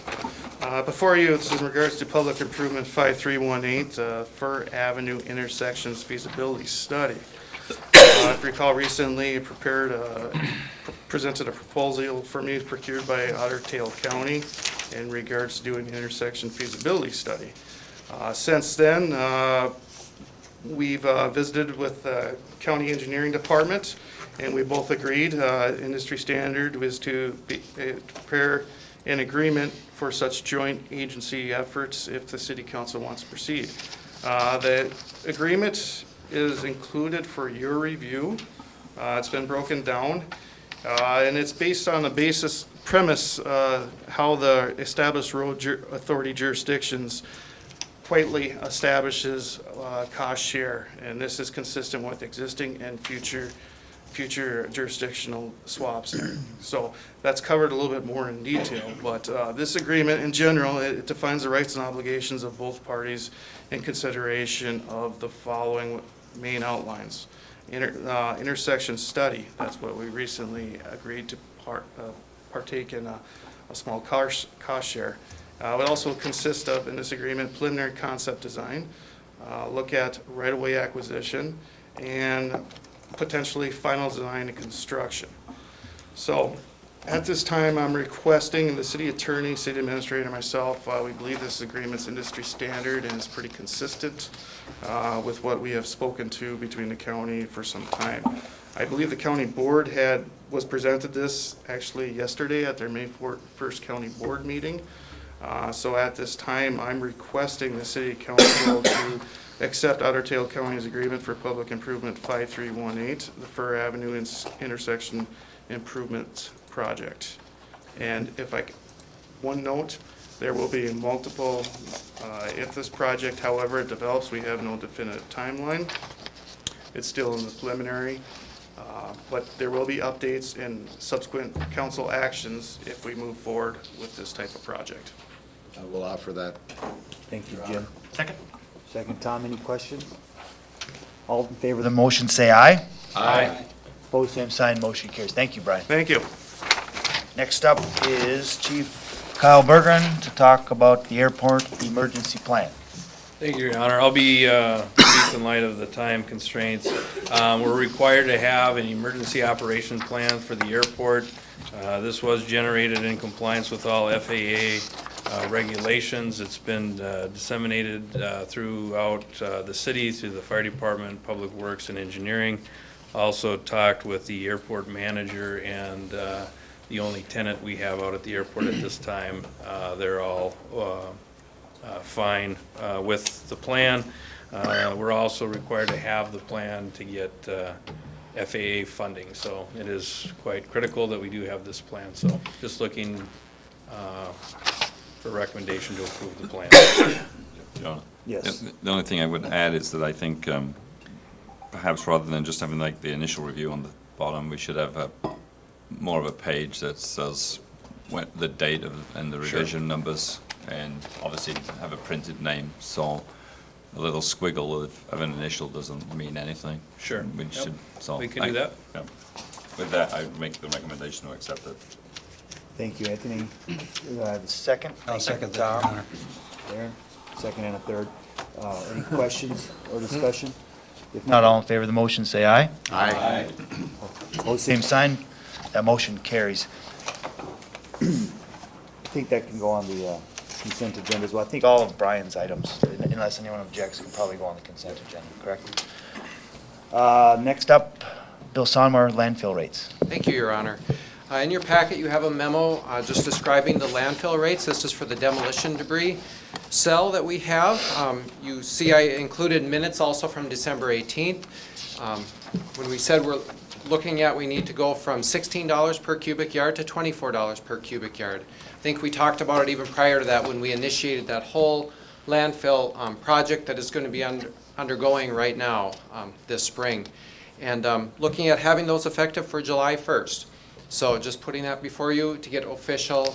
Before you, this is in regards to public improvement 5318, Fir Avenue intersections feasibility study. If you recall, recently presented a proposal for me procured by Otter Tail County in regards to doing an intersection feasibility study. Since then, we've visited with the county engineering department, and we both agreed industry standard was to prepare an agreement for such joint agency efforts if the city council wants to proceed. The agreement is included for your review. It's been broken down, and it's based on the premise how the established road authority jurisdictions quietly establishes cost share, and this is consistent with existing and future jurisdictional swaps. So that's covered a little bit more in detail, but this agreement in general, it defines the rights and obligations of both parties in consideration of the following main outlines. Intersection study, that's what we recently agreed to partake in a small cost share. It would also consist of, in this agreement, preliminary concept design, look at right-of-way acquisition, and potentially final design and construction. So at this time, I'm requesting the city attorney, city administrator, and myself, we believe this agreement's industry standard and is pretty consistent with what we have spoken to between the county for some time. I believe the county board was presented this actually yesterday at their May 1st county board meeting. So at this time, I'm requesting the city council to accept Otter Tail County's agreement for public improvement 5318, the Fir Avenue intersection improvement project. And one note, there will be multiple, if this project, however it develops, we have no definitive timeline. It's still in the preliminary, but there will be updates and subsequent council actions if we move forward with this type of project. I will offer that. Thank you, Jim. Second, Tom, any questions? All in favor of the motion, say aye. Aye. Opposed, same sign, motion carries. Thank you, Brian. Thank you. Next up is Chief Kyle Bergeron to talk about the airport emergency plan. Thank you, Your Honor. I'll be brief in light of the time constraints. We're required to have an emergency operation plan for the airport. This was generated in compliance with all FAA regulations. It's been disseminated throughout the city, through the fire department, public works, and engineering. Also talked with the airport manager and the only tenant we have out at the airport at this time. They're all fine with the plan. We're also required to have the plan to get FAA funding, so it is quite critical that we do have this plan. So just looking for recommendation to approve the plan. John? Yes. The only thing I would add is that I think perhaps rather than just having like the initial review on the bottom, we should have more of a page that says the date and the revision numbers, and obviously have a printed name, so a little squiggle of an initial doesn't mean anything. Sure. We Yep. should, so. We can do that. Yeah. With that, I make the recommendation to accept it. Thank you, Anthony. The second? I'll second that, Your Tom. Honor. Aaron, second and a third. Any questions or discussion? If not, all in favor of the motion, say aye. Aye. Opposed, same sign. That motion carries. I think that can go on the consent agenda as well. I think all of Brian's items, unless anyone objects, can probably go on the consent agenda, correct? Next up, Bill Sonmar, landfill rates. Thank you, Your Honor. In your packet, you have a memo just describing the landfill rates. This is for the demolition debris cell that we have. You see I included minutes also from December 18th. When we said we're looking at we need to go from $16 per cubic yard to $24 per cubic yard. I think we talked about it even prior to that when we initiated that whole landfill project that is going to be undergoing right now this spring. And looking at having those effective for July 1st. So just putting that before you to get official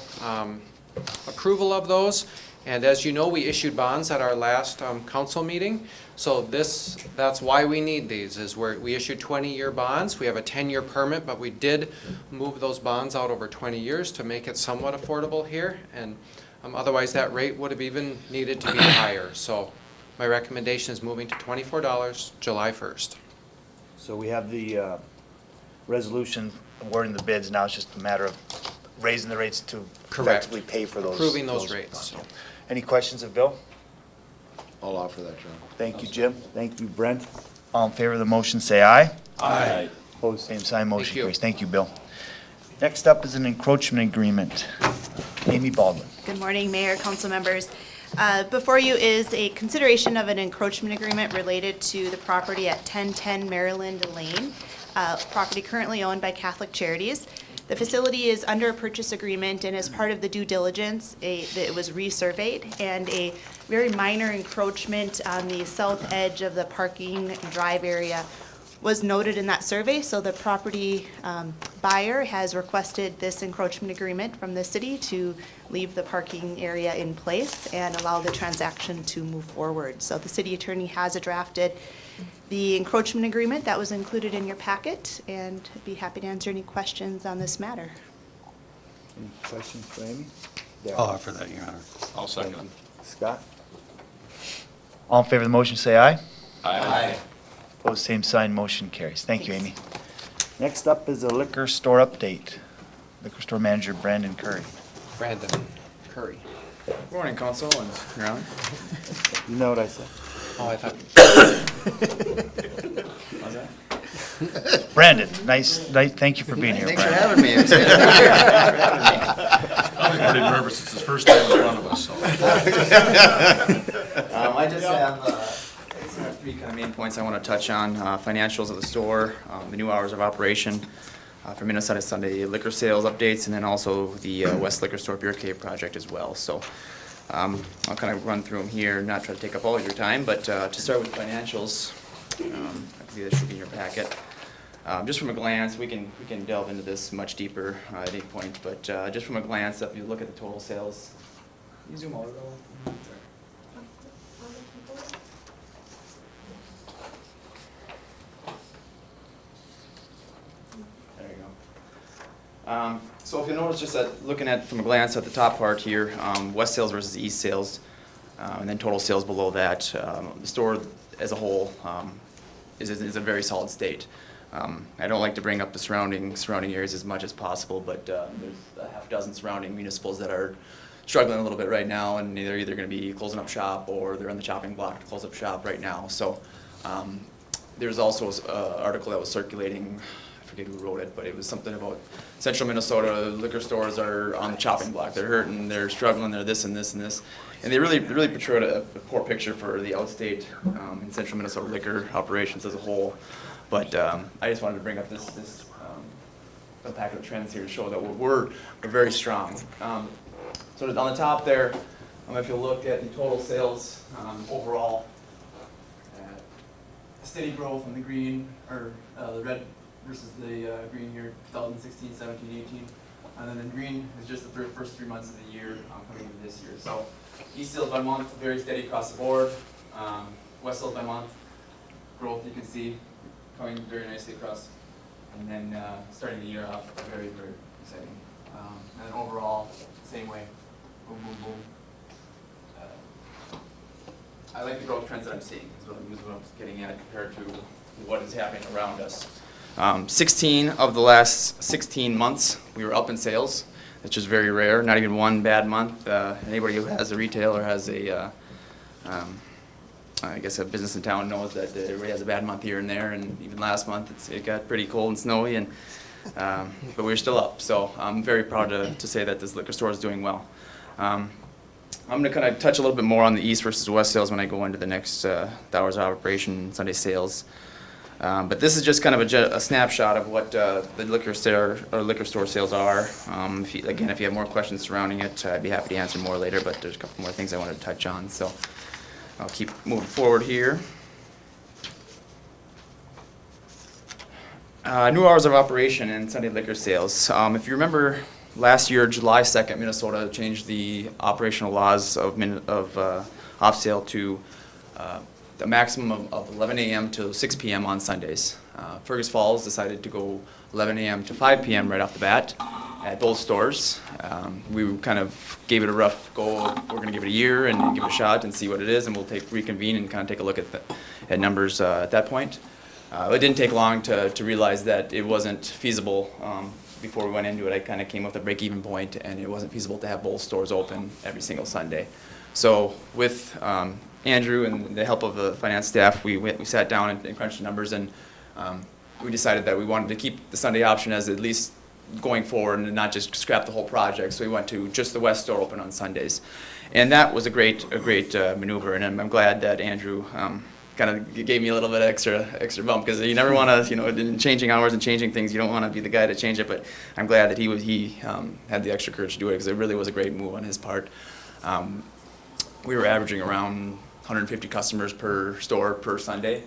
approval of those. And as you know, we issued bonds at our last council meeting. So that's why we need these, is we issued 20-year bonds. We have a 10-year permit, but we did move those bonds out over 20 years to make it somewhat affordable here. And otherwise, that rate would have even needed to be higher. So my recommendation is moving to $24 July 1st. So we have the resolution awarding the bids. Now it's just a matter of raising the rates to Correct. effectively pay for those. Approving those rates. Any questions of Bill? I'll offer that, John. Thank you, Jim. Thank you, Brent. All in favor of the motion, say aye. Aye. Opposed, same sign, motion Thank you. carries. Thank you, Bill. Next up is an encroachment agreement. Amy Baldwin. Good morning, Mayor, council members. Before you is a consideration of an encroachment agreement related to the property at 1010 Maryland Lane, property currently owned by Catholic Charities. The facility is under a purchase agreement, and as part of the due diligence, it was resurveyed, and a very minor encroachment on the south edge of the parking drive area was noted in that survey. So the property buyer has requested this encroachment agreement from the city to leave the parking area in place and allow the transaction to move forward. So the city attorney has drafted the encroachment agreement that was included in your packet, and I'd be happy to answer any questions on this matter. Any questions for Amy? I'll offer that, Your Honor. I'll second Thank it. you. Scott? All in favor of the motion, say aye. Aye. Opposed, same sign, motion carries. Thank you, Amy. Next up is a liquor store update. Liquor store manager Brandon Curry. Brandon Curry. Good morning, Council and Your Honor. You know what I said. Oh, I thought. How's that? Brandon, nice, thank you for being here, Thanks for Brandon. having me. Thanks for having me. I'm pretty nervous. It's his first time in front of us, so. I just have three kind of main points I want to touch on. Financials of the store, the new hours of operation for Minnesota Sunday liquor sales updates, and then also the West Liquor Store Beer Cave project as well. So I'll kind of run through them here, not try to take up all of your time, but to start with financials, I believe this should be in your packet. Just from a glance, we can delve into this much deeper at any point, but just from a glance, if you look at the total sales, can you zoom out a little? There you go. So if you notice, just looking at from a glance at the top part here, west sales versus east sales, and then total sales below that, the store as a whole is in a very solid state. I don't like to bring up the surrounding areas as much as possible, but there's a half dozen surrounding municipals that are struggling a little bit right now, and they're either going to be closing up shop or they're on the chopping block to close up shop right now. So there's also an article that was circulating, I forget who wrote it, but it was something about central Minnesota liquor stores are on the chopping block. They're hurting, they're struggling, they're this and this and this. And they really portrayed a poor picture for the outstate and central Minnesota liquor operations as a whole. But I just wanted to bring up this a packet of trends here to show that we're very strong. So on the top there, if you look at the total sales overall, steady growth on the green, or the red versus the green here, 2016, 17, 18. And then the green is just the first 3 months of the year coming into this year. So east sales by month, very steady across the board. West sales by month, growth you can see coming very nicely across. And then starting the year off very, very exciting. And then overall, same way, boom, boom, boom. I like the growth trends that I'm seeing, is what I'm getting at compared to what is happening around us. 16 of the last 16 months, we were up in sales, which is very rare, not even one bad month. Anybody who has a retail or has a, I guess a business in town knows that everybody has a bad month here and there, and even last month it got pretty cold and snowy, and but we're still up. So I'm very proud to say that this liquor store is doing well. I'm going to kind of touch a little bit more on the east versus west sales when I go into the next hours of operation, Sunday sales. But this is just kind of a snapshot of what the liquor store sales are. If you have more questions surrounding it, I'd be happy to answer more later, but there's a couple more things I wanted to touch on. So I'll keep moving forward here. New hours of operation and Sunday liquor sales. If you remember, last year, July 2nd, Minnesota changed the operational laws of off-sale to a maximum of 11 a.m. to 6 p.m. on Sundays. Fergus Falls decided to go 11 a.m. to 5 p.m. right off the bat at both stores. We kind of gave it a rough go. We're going to give it a year and give it a shot and see what it is, and we'll reconvene and kind of take a look at numbers at that point. It didn't take long to realize that it wasn't feasible. Before we went into it, I kind of came up with a break-even point, and it wasn't feasible to have both stores open every single Sunday. So with Andrew and the help of the finance staff, we sat down and crunched the numbers, and we decided that we wanted to keep the Sunday option as at least going forward and not just scrap the whole project. So we went to just the west store open on Sundays. And that was a great maneuver, and I'm glad that Andrew kind of gave me a little bit extra bump, because you never want to, in changing hours and changing things, you don't want to be the guy to change it. But I'm glad that he had the extra courage to do it, because it really was a great move on his part. We were averaging around 150 customers per store per Sunday.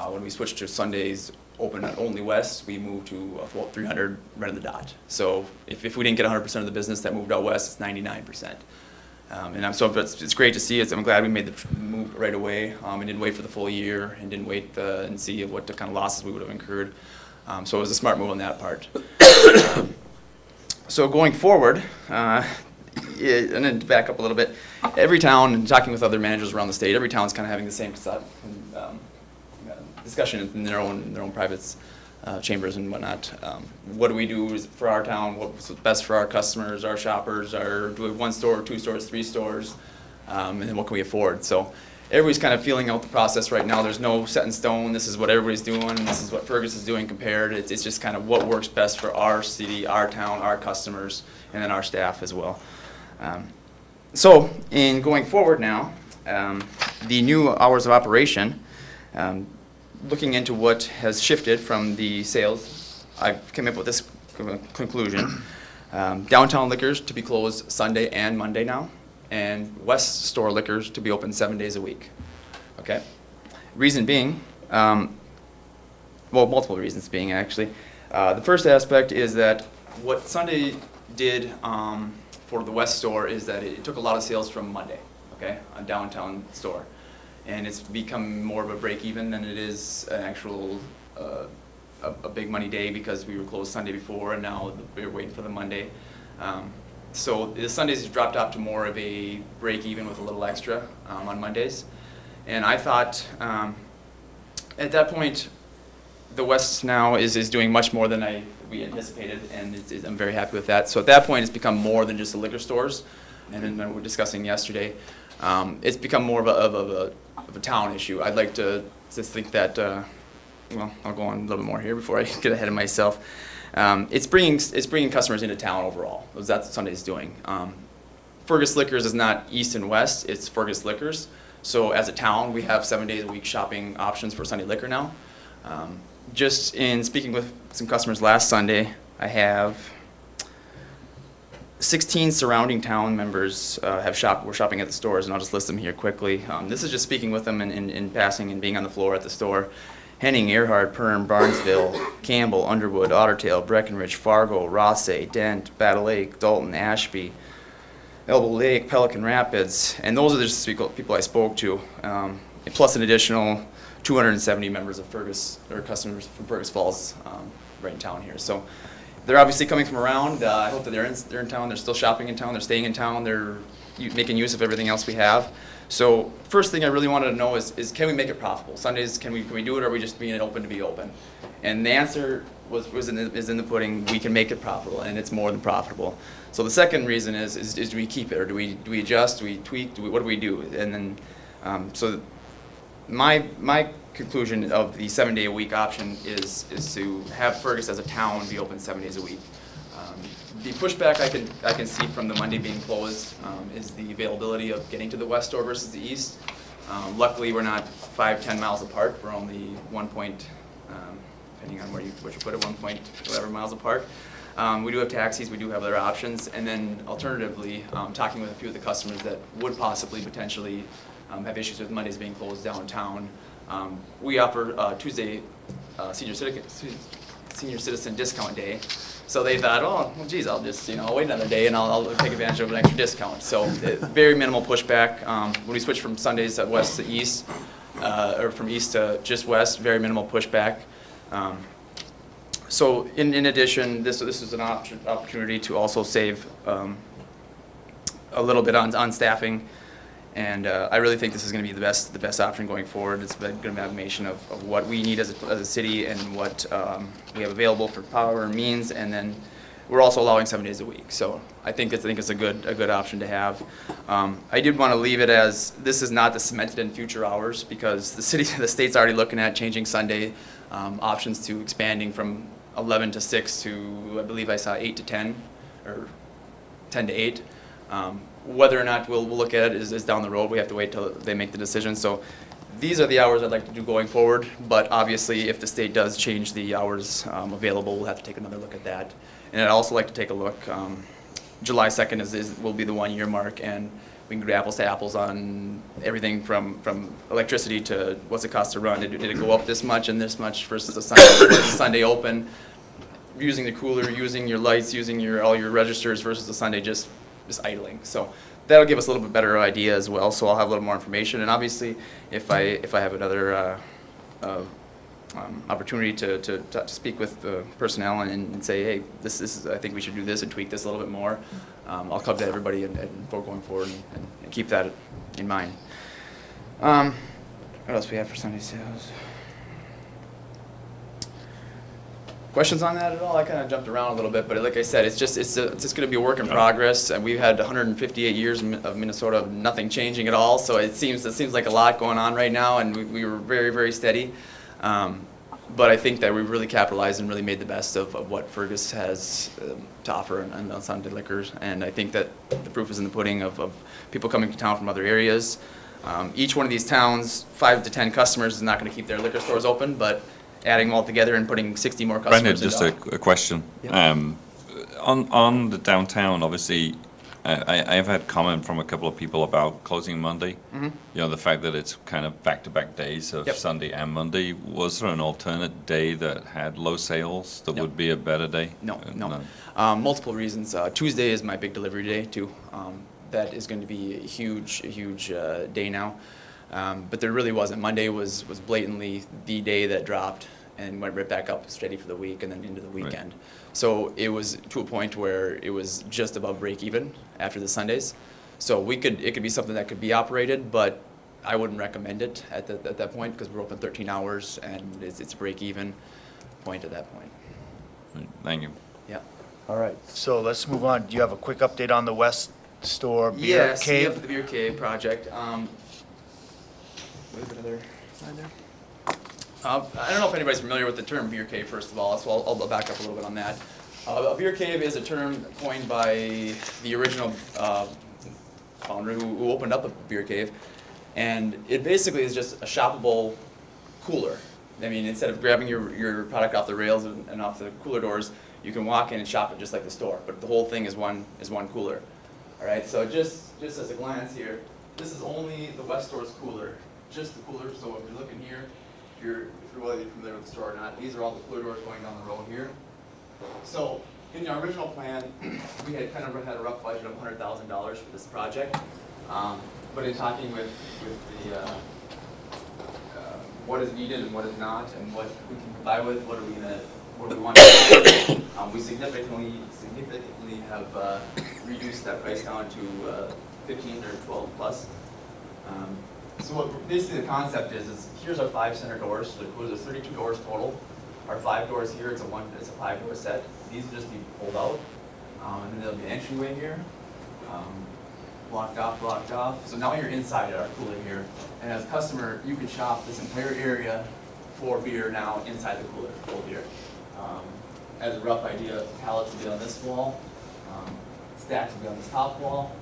When we switched to Sundays open at only west, we moved to about 300 right on the dot. So if we didn't get 100% of the business that moved out west, it's 99%. So it's great to see it. I'm glad we made the move right away and didn't wait for the full year and didn't wait and see what the kind of losses we would have incurred. So it was a smart move on that part. So going forward, and then to back up a little bit, every town, and talking with other managers around the state, every town's kind of having the same discussion in their own private chambers and whatnot. What do we do for our town? What's best for our customers, our shoppers? Do we have one store, 2 stores, 3 stores? And then what can we afford? So everybody's kind of feeling out the process right now. There's no set in stone. This is what everybody's doing. This is what Fergus is doing compared. It's just kind of what works best for our city, our town, our customers, and then our staff as well. So in going forward now, the new hours of operation, looking into what has shifted from the sales, I've come up with this conclusion. Downtown liquors to be closed Sunday and Monday now, and west store liquors to be open 7 days a week. Okay? Reason being, well, multiple reasons being actually. The first aspect is that what Sunday did for the west store is that it took a lot of sales from Monday, okay, on downtown store. And it's become more of a break even than it is an actual a big money day, because we were closed Sunday before and now we're waiting for the Monday. So the Sundays has dropped off to more of a break even with a little extra on Mondays. And I thought at that point the West now is doing much more than we anticipated, and I'm very happy with that. So at that point it's become more than just the liquor stores. and then we're discussing yesterday, it's become more of a town issue. I'd like to think that, well, I'll go on a little bit more here before I get ahead of myself. It's bringing customers into town overall. That's what Sunday's doing. Fergus Liquors is not east and west, it's Fergus Liquors. So as a town, we have 7 days a week shopping options for Sunday liquor now. Just in speaking with some customers last Sunday, I have 16 surrounding town members were shopping at the stores, and I'll just list them here quickly. This is just speaking with them in passing and being on the floor at the store. Henning, Earhart, Perham, Barnesville, Campbell, Underwood, Ottertail, Breckenridge, Fargo, Rossay, Dent, Battle Lake, Dalton, Ashby, Elbow Lake, Pelican Rapids, and those are just people I spoke to, plus an additional 270 members of Fergus, or customers from Fergus Falls right in town here. So they're obviously coming from around. I hope that they're in town, they're still shopping in town, they're staying in town, they're making use of everything else we have. So first thing I really wanted to know is can we make it profitable? Sundays, can we do it, or are we just being open to be open? And the answer is in the pudding. We can make it profitable, and it's more than profitable. So the second reason is do we keep it, or do we adjust, do we tweak, what do we do? And then, so my conclusion of the 7 day a week option is to have Fergus as a town be open 7 days a week. The pushback I can see from the Monday being closed is the availability of getting to the west store versus the east. Luckily, we're not 5-10 miles apart. We're only 1 point, depending on where you put it, 1 point whatever miles apart. We do have taxis. We do have other options. And then alternatively, talking with a few of the customers that would possibly potentially have issues with Mondays being closed downtown. We offer Tuesday senior citizen discount day. So they thought, oh, well, geez, I'll just, I'll wait another day and I'll take advantage of an extra discount. So very minimal pushback. When we switch from Sundays at west to east, or from east to just west, very minimal pushback. So in addition, this is an opportunity to also save a little bit on staffing. And I really think this is going to be the best option going forward. It's a good amalgamation of what we need as a city and what we have available for power and means, and then we're also allowing 7 days a week. So I think it's a good option to have. I did want to leave it as this is not the cemented in future hours, because the state's already looking at changing Sunday options to expanding from 11 to 6 to, I believe I saw 8 to 10 or 10 to 8. Whether or not we'll look at it is down the road. We have to wait till they make the decision. So these are the hours I'd like to do going forward, but obviously if the state does change the hours available, we'll have to take another look at that. And I'd also like to take a look, July 2nd will be the 1 year mark, and we can do apples to apples on everything from electricity to what's it cost to run. Did it go up this much and this much versus a Sunday open, using the cooler, using your lights, using all your registers versus a Sunday just idling. So that'll give us a little bit better idea as well. So I'll have a little more information. And obviously, if I have another opportunity to speak with the personnel and say, hey, this is, I think we should do this and tweak this a little bit more, I'll come to everybody and for going forward and keep that in mind. What else do we have for Sunday sales? Questions on that at all? I kind of jumped around a little bit, but like I said, it's just going to be a work in progress. And we've had 158 years of Minnesota of nothing changing at all. So it seems like a lot going on right now, and we were very, very steady. But I think that we've really capitalized and really made the best of what Fergus has to offer on Sunday liquors. And I think that the proof is in the pudding of people coming to town from other areas. Each one of these towns, 5 to 10 customers, is not going to keep their liquor stores open, but adding them all together and putting 60 more customers. Brandon, just a question. Yep. On the downtown, obviously, I have had comment from a couple of people about closing Monday. Mm-hmm. The fact that it's kind of back-to-back days of Yep. Sunday and Monday. Was there an alternate day that had low sales that No. would be a better day? No. Multiple reasons. Tuesday is my big delivery day too. That is going to be a huge day now. But there really wasn't. Monday was blatantly the day that dropped and went right back up steady for the week and then into the weekend. Right. So it was to a point where it was just above break even after the Sundays. So it could be something that could be operated, but I wouldn't recommend it at that point, because we're open 13 hours and it's break even point at that point. Thank you. Yeah. All right, so let's move on. Do you have a quick update on the west store, beer Yes, we cave? have the beer cave project. Where's another slide there? I don't know if anybody's familiar with the term beer cave, first of all, so I'll back up a little bit on that. A beer cave is a term coined by the original founder who opened up a beer cave, and it basically is just a shoppable cooler. I mean, instead of grabbing your product off the rails and off the cooler doors, you can walk in and shop it just like the store, but the whole thing is one cooler. All right, so just as a glance here, this is only the West Store's cooler, just the cooler. So if you're looking here, if you're whether you're familiar with the store or not, these are all the cooler doors going down the road here. So in the original plan, we had kind of had a rough budget of $100,000 for this project, but in talking with the what is needed and what is not, and what we can comply with, what do we want to do, we significantly have reduced that price down to 15 or 12 plus. So what basically the concept is here's our 5 center doors. So there's 32 doors total. Our 5 doors here, it's a 5-door set. These will just be pulled out, and then there'll be an entryway here, blocked off. So now you're inside our cooler here, and as a customer, you can shop this entire area for beer now inside the cooler, full beer. As a rough idea, pallets will be on this wall, stacks will be on this top wall,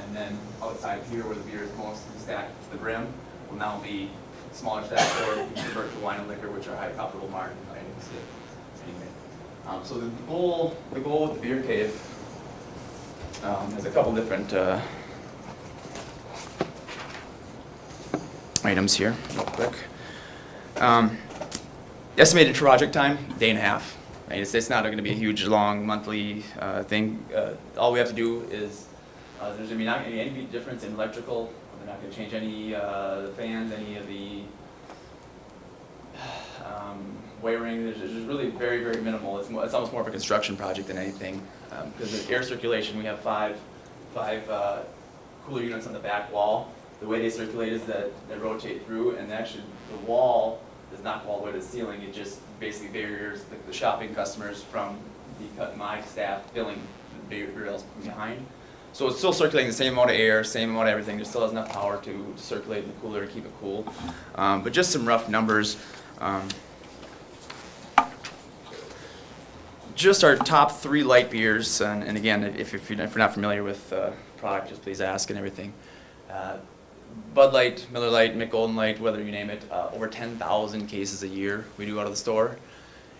and then outside here where the beer is mostly stacked to the brim will now be smaller stacks, or you can convert to wine and liquor, which are high profitable margin items. Anyway, so the goal with the beer cave has a couple different items here, real quick. Estimated project time, day and a half. Right? It's not going to be a huge, long, monthly thing. All we have to do is, there's not going to be any difference in electrical. They're not going to change any fans, any of the wiring. There's really very, very minimal. It's almost more of a construction project than anything. Because the air circulation, we have five cooler units on the back wall. The way they circulate is that they rotate through, and actually the wall does not go all the way to the ceiling. It just basically barriers the shopping customers from my staff filling the rails behind. So it's still circulating the same amount of air, same amount of everything. There still has enough power to circulate in the cooler to keep it cool. But just some rough numbers. Just our top 3 light beers, and again, if you're not familiar with the product, just please ask and everything. Bud Light, Miller Lite, Mick Golden Light, whether you name it, over 10,000 cases a year we do out of the store.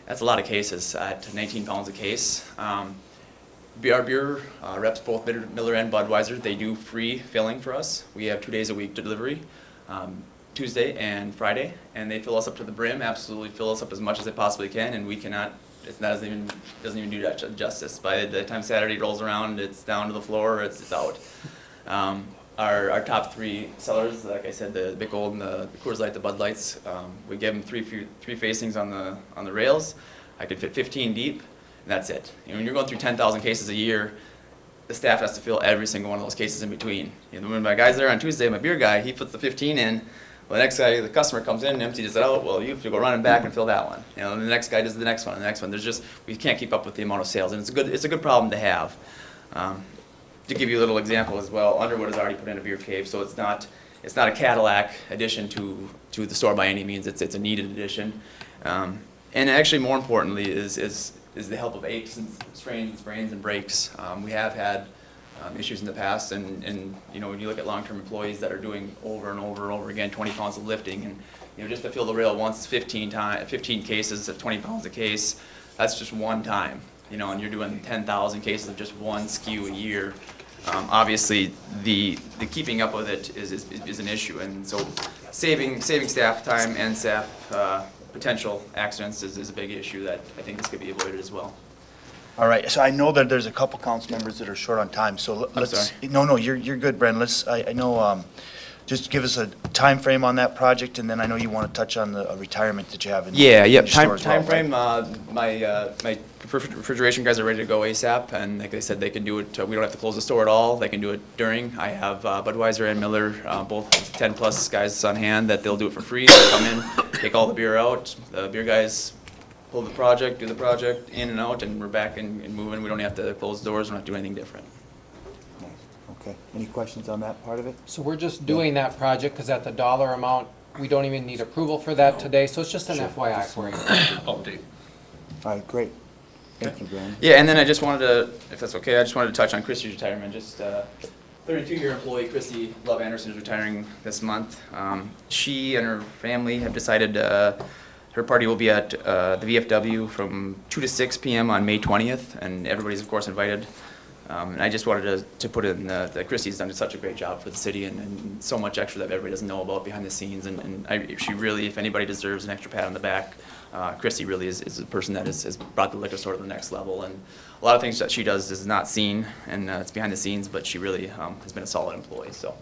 That's a lot of cases at 19 pounds a case. Our beer reps, both Miller and Budweiser, they do free filling for us. We have 2 days a week delivery, Tuesday and Friday, and they fill us up to the brim, absolutely fill us up as much as they possibly can, and we cannot, doesn't even do that justice. By the time Saturday rolls around, it's down to the floor, it's out. Our top 3 sellers, like I said, the Mick Golden, the Coors Light, the Bud Lights, we give them three facings on the rails. I could fit 15 deep, and that's it. When you're going through 10,000 cases a year, the staff has to fill every single one of those cases in between. When my guy's there on Tuesday, my beer guy, he puts the 15 in. Well, the next guy, the customer comes in and empties it out. Well, you have to go running back and fill that one. And the next guy does the next one, and the next one. We can't keep up with the amount of sales, and it's a good problem to have. To give you a little example as well, Underwood has already put in a beer cave, so it's not a Cadillac addition to the store by any means. It's a needed addition, and actually more importantly is the help of aches and strains, sprains and breaks. We have had issues in the past, and when you look at long-term employees that are doing over and over and over again 20 pounds of lifting, and just to fill the rail once 15 cases at 20 pounds a case, that's just one time. And you're doing 10,000 cases of just one SKU a year. Obviously, the keeping up with it is an issue, and so saving staff time and staff potential accidents is a big issue that I think this could be avoided as well. All right, so I know that there's a couple council members that are short on time, so let's. sorry. No, you're good, Brendan. I know. Just give us a time frame on that project, and then I know you want to touch on the retirement that you have in. Yeah, in yep. your store as well, Time frame. My refrigeration guys are ready to go ASAP, and like I said, they can do it. We don't have to close the store at all. They can do it during. I have Budweiser and Miller, both 10+ guys on hand that they'll do it for free. They'll come in, take all the beer out. The beer guys pull the project, do the project in and out, and we're back and moving. We don't have to close the doors. We don't have to do anything different. Okay, any questions on that part of it? So we're just doing that project because at the dollar amount, we don't even need approval for that today, so it's just an FYI for you. Update. All right, great. Thank you, Brandon. Yeah, and then I just wanted to, if that's okay, I just wanted to touch on Christy's retirement. Just 32-year employee Christy Love Anderson is retiring this month. She and her family have decided her party will be at the VFW from 2 to 6 p.m. on May 20th, and everybody's of course invited. And I just wanted to put in that Christy's done such a great job for the city and so much extra that everybody doesn't know about behind the scenes. And she really, if anybody deserves an extra pat on the back, Christy really is the person that has brought the liquor store to the next level. And a lot of things that she does is not seen, and it's behind the scenes, but she really has been a solid employee. So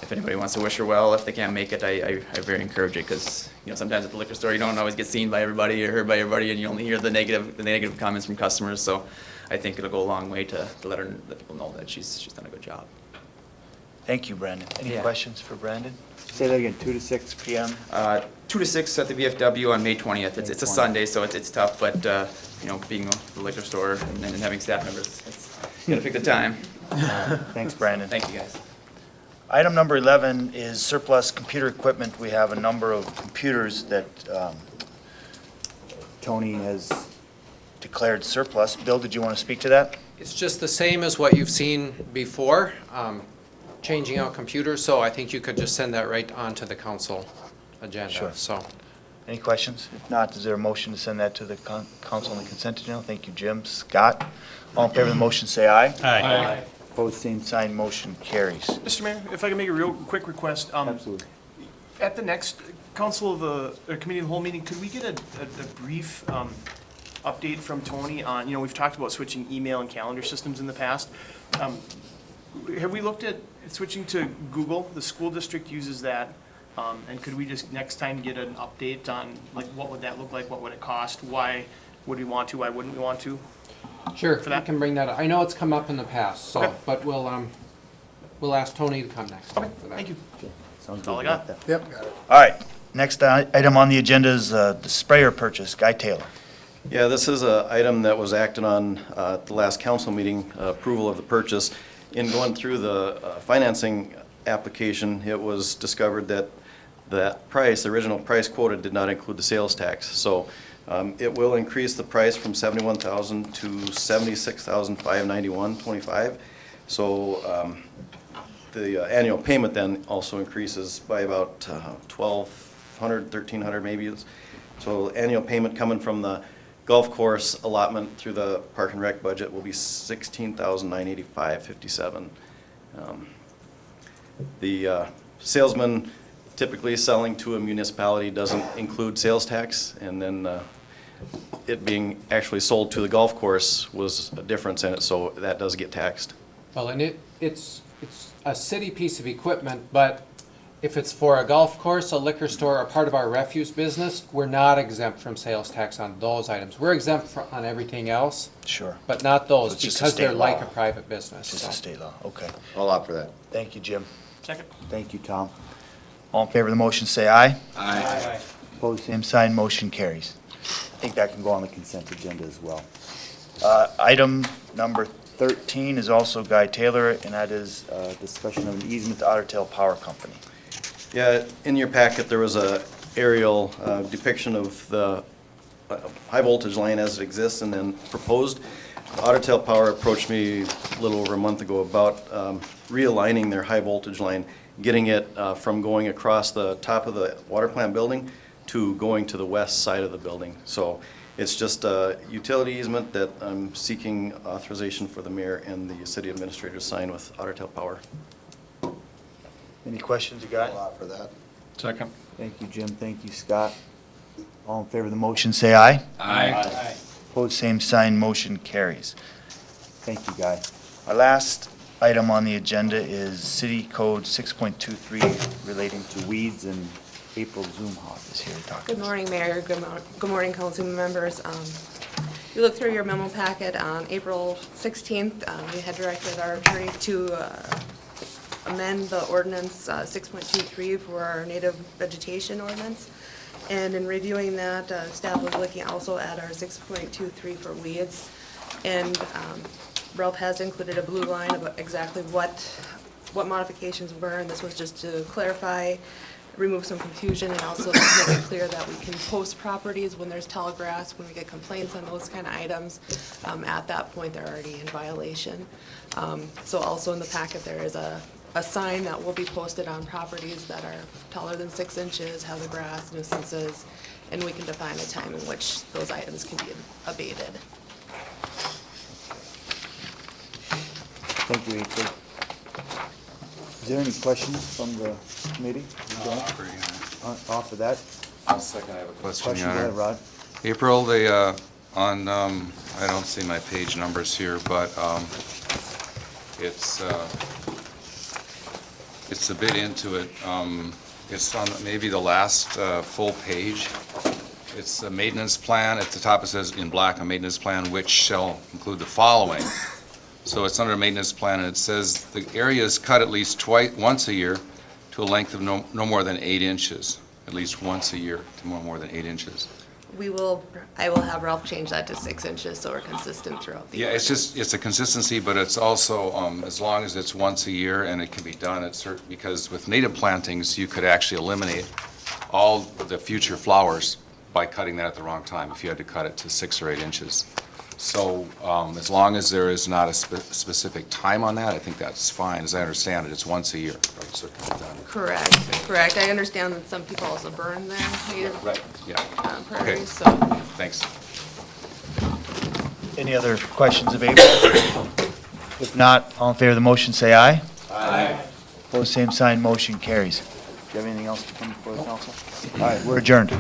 if anybody wants to wish her well, if they can't make it, I very encourage it, because sometimes at the liquor store you don't always get seen by everybody or heard by everybody, and you only hear the negative comments from customers. So I think it'll go a long way to let people know that she's done a good job. Thank you, Brandon. Any Yeah. questions for Brandon? Say that again, 2 to 6 p.m.? 2 to 6 at the VFW on May 20th. It's a Sunday, so it's tough, but being the liquor store and then having staff members, you gotta pick the time. Thanks, Brandon. Thank you, guys. Item number 11 is surplus computer equipment. We have a number of computers that Tony has declared surplus. Bill, did you want to speak to that? It's just the same as what you've seen before, changing out computers, so I think you could just send that right on to the council agenda. Sure. So, Any questions? If not, is there a motion to send that to the council on the consent agenda? Thank you, Jim. Scott? All in favor of the motion, say aye. Aye. Opposed, same sign, motion carries. Mr. Mayor, if I can make a real quick request. Absolutely. At the next council of the, or committee of the whole meeting, could we get a brief update from Tony on, we've talked about switching email and calendar systems in the past. Have we looked at switching to Google? The school district uses that. And could we just next time get an update on, like, what would that look like? What would it cost? Why would we want to? Why wouldn't we want to? sure, For I that? can bring that up. I know it's come up in the past, so, Okay. but we'll ask Tony to come next. Okay, for that. thank you. Sounds That's all good. I got. Yep, got it. All right, next item on the agenda is the sprayer purchase. Guy Taylor. Yeah, this is an item that was acted on at the last council meeting, approval of the purchase. In going through the financing application, it was discovered that that price, the original price quoted, did not include the sales tax. So it will increase the price from $71,000 to $76,591.25. So the annual payment then also increases by about $1,200, $1,300 maybe. So annual payment coming from the golf course allotment through the Park and Rec budget will be $16,985.57. The salesman typically selling to a municipality doesn't include sales tax, and then it being actually sold to the golf course was a difference in it, so that does get taxed. Well, and it's a city piece of equipment, but if it's for a golf course, a liquor store, or part of our refuse business, we're not exempt from sales tax on those items. We're exempt on everything else, Sure. but not those, So it's just a because they're state like law. a private business. Just so. a state law, okay. I'll opt for that. Thank you, Jim. Second. Thank you, Tom. All in favor of the motion, say aye. Aye. Opposed, same sign, motion carries. I think that can go on the consent agenda as well. Item number 13 is also Guy Taylor, and that is discussion of an easement to Otter Tail Power Company. Yeah, in your packet, there was a aerial depiction of the high voltage line as it exists and then proposed. Otter Tail Power approached me a little over a month ago about realigning their high voltage line, getting it from going across the top of the water plant building to going to the west side of the building. So it's just a utility easement that I'm seeking authorization for the mayor and the city administrator to sign with Otter Tail Power. Any questions you got? I'll opt for that. Second. Thank you, Jim. Thank you, Scott. All in favor of the motion, say aye. Aye. Opposed, same sign, motion carries. Thank you, Guy. Our last item on the agenda is City Code 6.23 relating to weeds, and April Zoomhoff is here to talk. Good morning, Mayor. Good morning, council members. You look through your memo packet on April 16th. We had directed our attorney to amend the ordinance 6.23 for our native vegetation ordinance. And in reviewing that, staff was looking also at our 6.23 for weeds. And Ralph has included a blue line about exactly what modifications were, and this was just to clarify, remove some confusion, and also to make it clear that we can post properties when there's tall grass, when we get complaints on those kind of items. At that point, they're already in violation. So also in the packet, there is a sign that will be posted on properties that are taller than 6 inches, have the grass nuisances, and we can define a time in which those items can be abated. Thank you, April. Is there any questions from the committee? Off of that? I'll second, I have a question, Question, Your go Honor. ahead, Rod. April, I don't see my page numbers here, but it's a bit into it. It's on maybe the last full page. It's a maintenance plan. At the top it says in black, a maintenance plan which shall include the following. So it's under maintenance plan, and it says the area is cut at least once a year to a length of no more than 8 inches. At least once a year to no more than 8 inches. I will have Ralph change that to 6 inches so we're consistent throughout the year. Yeah, it's a consistency, but it's also, as long as it's once a year and it can be done at certain, because with native plantings, you could actually eliminate all the future flowers by cutting that at the wrong time, if you had to cut it to 6 or 8 inches. So, as long as there is not a specific time on that, I think that's fine. As I understand it, it's once a year, right, so it can be done. Correct. I understand that some people also burn their native Right, yeah. prairies, so. Thanks. Any other questions of April? If not, all in favor of the motion, say aye. Aye. Opposed, same sign, motion carries. Do you have anything else to come before the council? All right, we're adjourned.